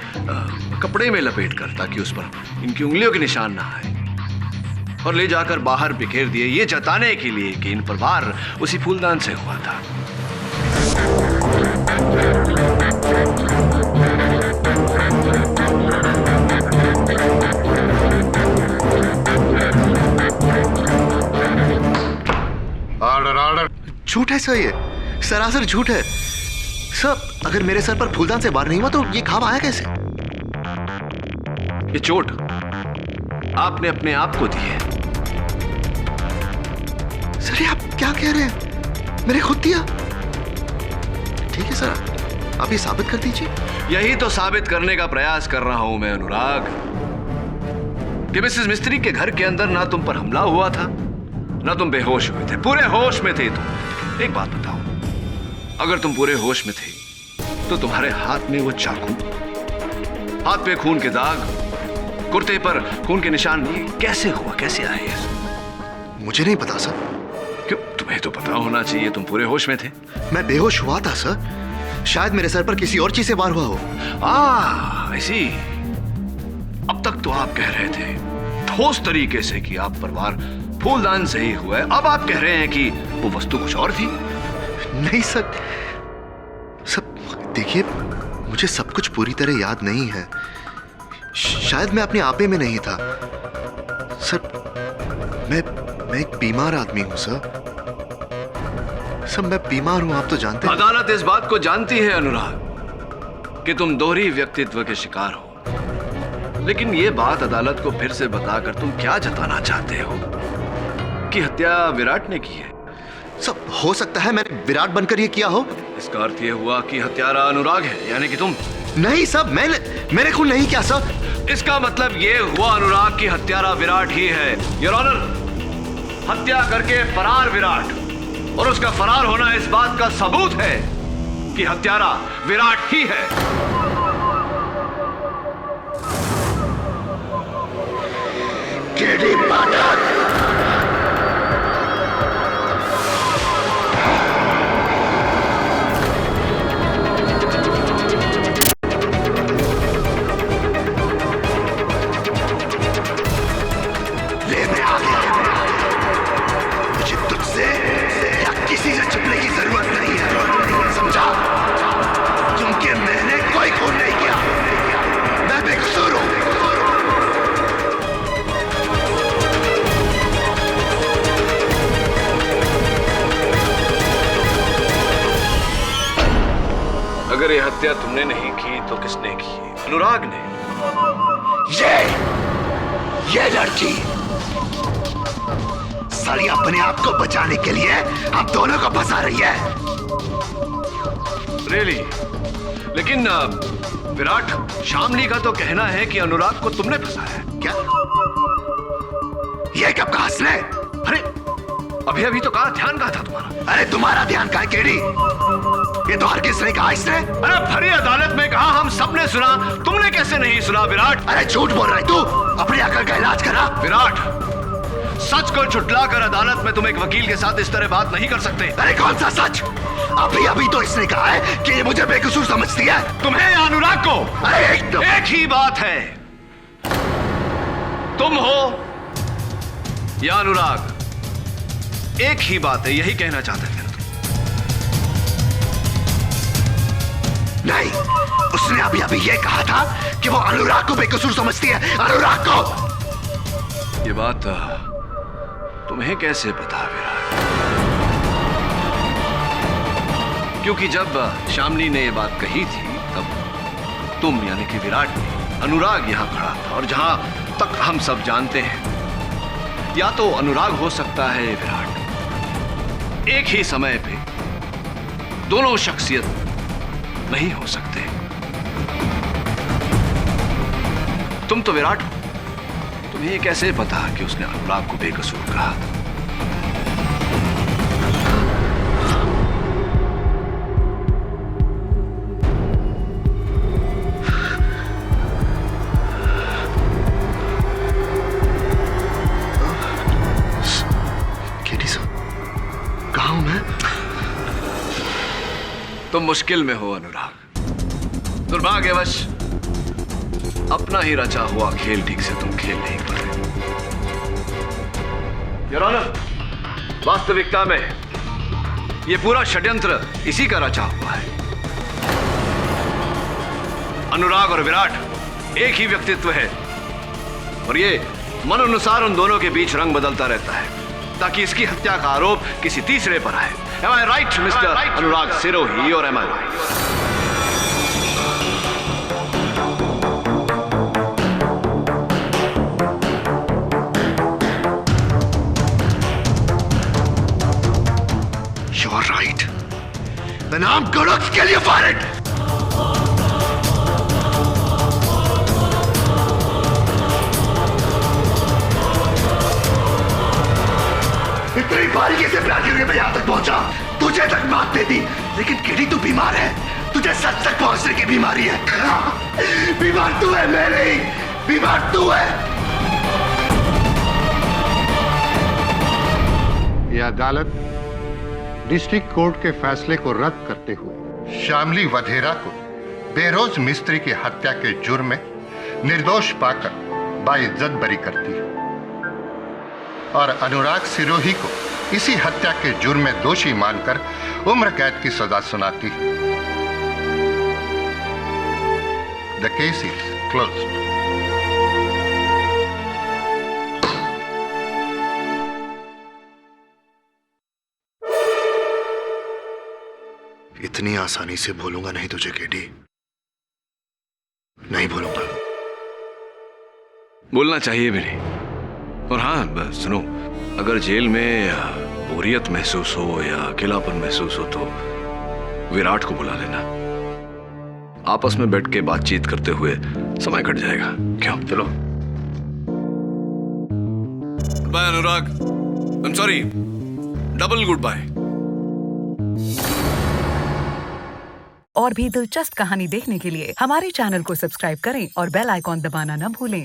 कपड़े में लपेटकर, ताकि उस पर इनकी उंगलियों के निशान ना आए, और ले जाकर बाहर बिखेर दिए, ये जताने के लिए कि इन पर वार उसी फूलदान से हुआ था। Order order. झूठ है सर, ये सरासर झूठ है सर। अगर मेरे सर पर फूलदान से वार नहीं हुआ तो ये घाव आया कैसे? ये चोट आपने अपने आप को दी है। सर आप क्या कह रहे हैं? मैंने खुद दिया। ठीक है सर, आप ये साबित कर दीजिए। यही तो साबित करने का प्रयास कर रहा हूं मैं अनुराग, कि मिसेस मिस्त्री के घर के अंदर ना तुम पर हमला हुआ था, ना तुम बेहोश हुए थे, पूरे होश में थे तुम। एक बात बताओ, अगर तुम पूरे होश में थे तो तुम्हारे हाथ में वो चाकू, हाथ पे खून के दाग, कुर्ते पर खून के निशान, ये कैसे हुआ, कैसे आए? मुझे नहीं पता सर। क्यों? तुम्हें तो पता होना चाहिए, तुम पूरे होश में थे। मैं बेहोश हुआ था सर, शायद मेरे सर पर किसी और चीज से वार हुआ हो। ऐसी। अब तक तो आप कह रहे थे ठोस तरीके से कि आप पर वार फूलदान से ही हुआ है, अब आप कह रहे हैं कि वो वस्तु कुछ और थी। नहीं सर, सब देखिए, मुझे सब कुछ पूरी तरह याद नहीं है। शायद मैं अपने आपे में नहीं था सर। मैं एक बीमार आदमी हूं सर। सब मैं बीमार हूं, आप तो जानते हैं। अदालत इस बात को जानती है अनुराग कि तुम दोहरी व्यक्तित्व के शिकार हो, लेकिन ये बात अदालत को फिर से बताकर तुम क्या जताना चाहते हो कि हत्या विराट ने की है? सब हो सकता है मैंने विराट बनकर ये किया हो। इसका अर्थ ये हुआ कि हत्यारा अनुराग है, यानी कि तुम। नहीं सब मैंने खून नहीं किया सब। इसका मतलब ये हुआ अनुराग की हत्यारा विराट ही है। योर ऑनर, हत्या करके फरार विराट, और उसका फरार होना इस बात का सबूत है कि हत्यारा विराट ही है। केडी पाठक, अगर ये हत्या तुमने नहीं की तो किसने की? अनुराग ने। ये लड़की साली अपने आप को बचाने के लिए आप दोनों को फंसा रही है। रियली? लेकिन विराट, शामली का तो कहना है कि अनुराग को तुमने फंसाया। क्या? ये कब कहा इसने? अरे अभी तो कहा, ध्यान कहा था तुम्हारा। अरे तुम्हारा ध्यान कहा केडी? ये तो हर किसने कहा इसने? अरे भरी अदालत में कहा, हम सबने सुना, तुमने कैसे नहीं सुना विराट? अरे झूठ बोल रहा है तू, अपनी अकल का इलाज करा। विराट, सच को झुटलाकर अदालत में तुम एक वकील के साथ इस तरह बात नहीं कर सकते। अरे कौन सा सच? अभी तो इसने कहा है कि ये मुझे बेकसूर समझती है। तुम्हें या अनुराग को? अरे एक ही बात है, तुम हो या अनुराग, एक ही बात है, यही कहना चाहते थे। नहीं, उसने अभी ये कहा था कि वो अनुराग को बेकसूर समझती है। अनुराग को। ये बात तुम्हें कैसे पता विराट? क्योंकि जब शामली ने ये बात कही थी तब तुम यानी कि विराट ने, अनुराग यहां खड़ा था, और जहां तक हम सब जानते हैं या तो अनुराग हो सकता है विराट। एक ही समय पे दोनों शख्सियत नहीं हो सकते। तुम तो विराट हो, तुम्हें ये कैसे पता कि उसने अनुराग को बेकसूर कहा था? तुम मुश्किल में हो अनुराग। दुर्भाग्यवश अपना ही रचा हुआ खेल ठीक से तुम खेल नहीं पा रहे। योर ऑनर, वास्तविकता में ये पूरा षड्यंत्र इसी का रचा हुआ है। अनुराग और विराट एक ही व्यक्तित्व है और ये मन अनुसार उन दोनों के बीच रंग बदलता रहता है ताकि इसकी हत्या का आरोप किसी तीसरे पर आए। Am I right, Mr. Anurag Sirohi, or am I right? You're right. Then I'm gonna kill you for it. इतनी बारीकी से प्लान करके मैं यहां तक पहुंचा, तुझे तक मात दे दी, लेकिन केडी तू बीमार है। तुझे सच तक पहुंचने की बीमारी है। बीमार तू है, मैं नहीं। बीमार तू है। यह अदालत डिस्ट्रिक्ट कोर्ट के फैसले को रद्द करते हुए शामली वधेरा को बेरोज मिस्त्री की हत्या के जुर्म में निर्दोष पाकर बाइज्जत बरी करती है और अनुराग सिरोही को इसी हत्या के जुर्म में दोषी मानकर उम्र कैद की सजा सुनाती है। The case is closed. इतनी आसानी से भूलूंगा नहीं तुझे केडी, नहीं भूलूंगा। बोलना चाहिए भी नहीं। और हाँ सुनो, अगर जेल में बोरियत महसूस हो या अकेलापन महसूस हो तो विराट को बुला लेना। आपस में बैठ के बातचीत करते हुए समय कट जाएगा। क्यों? चलो। Bye Anurag. I am sorry, double good bye. और भी दिलचस्प कहानी देखने के लिए हमारे चैनल को सब्सक्राइब करें और बेल आइकॉन दबाना न भूलें।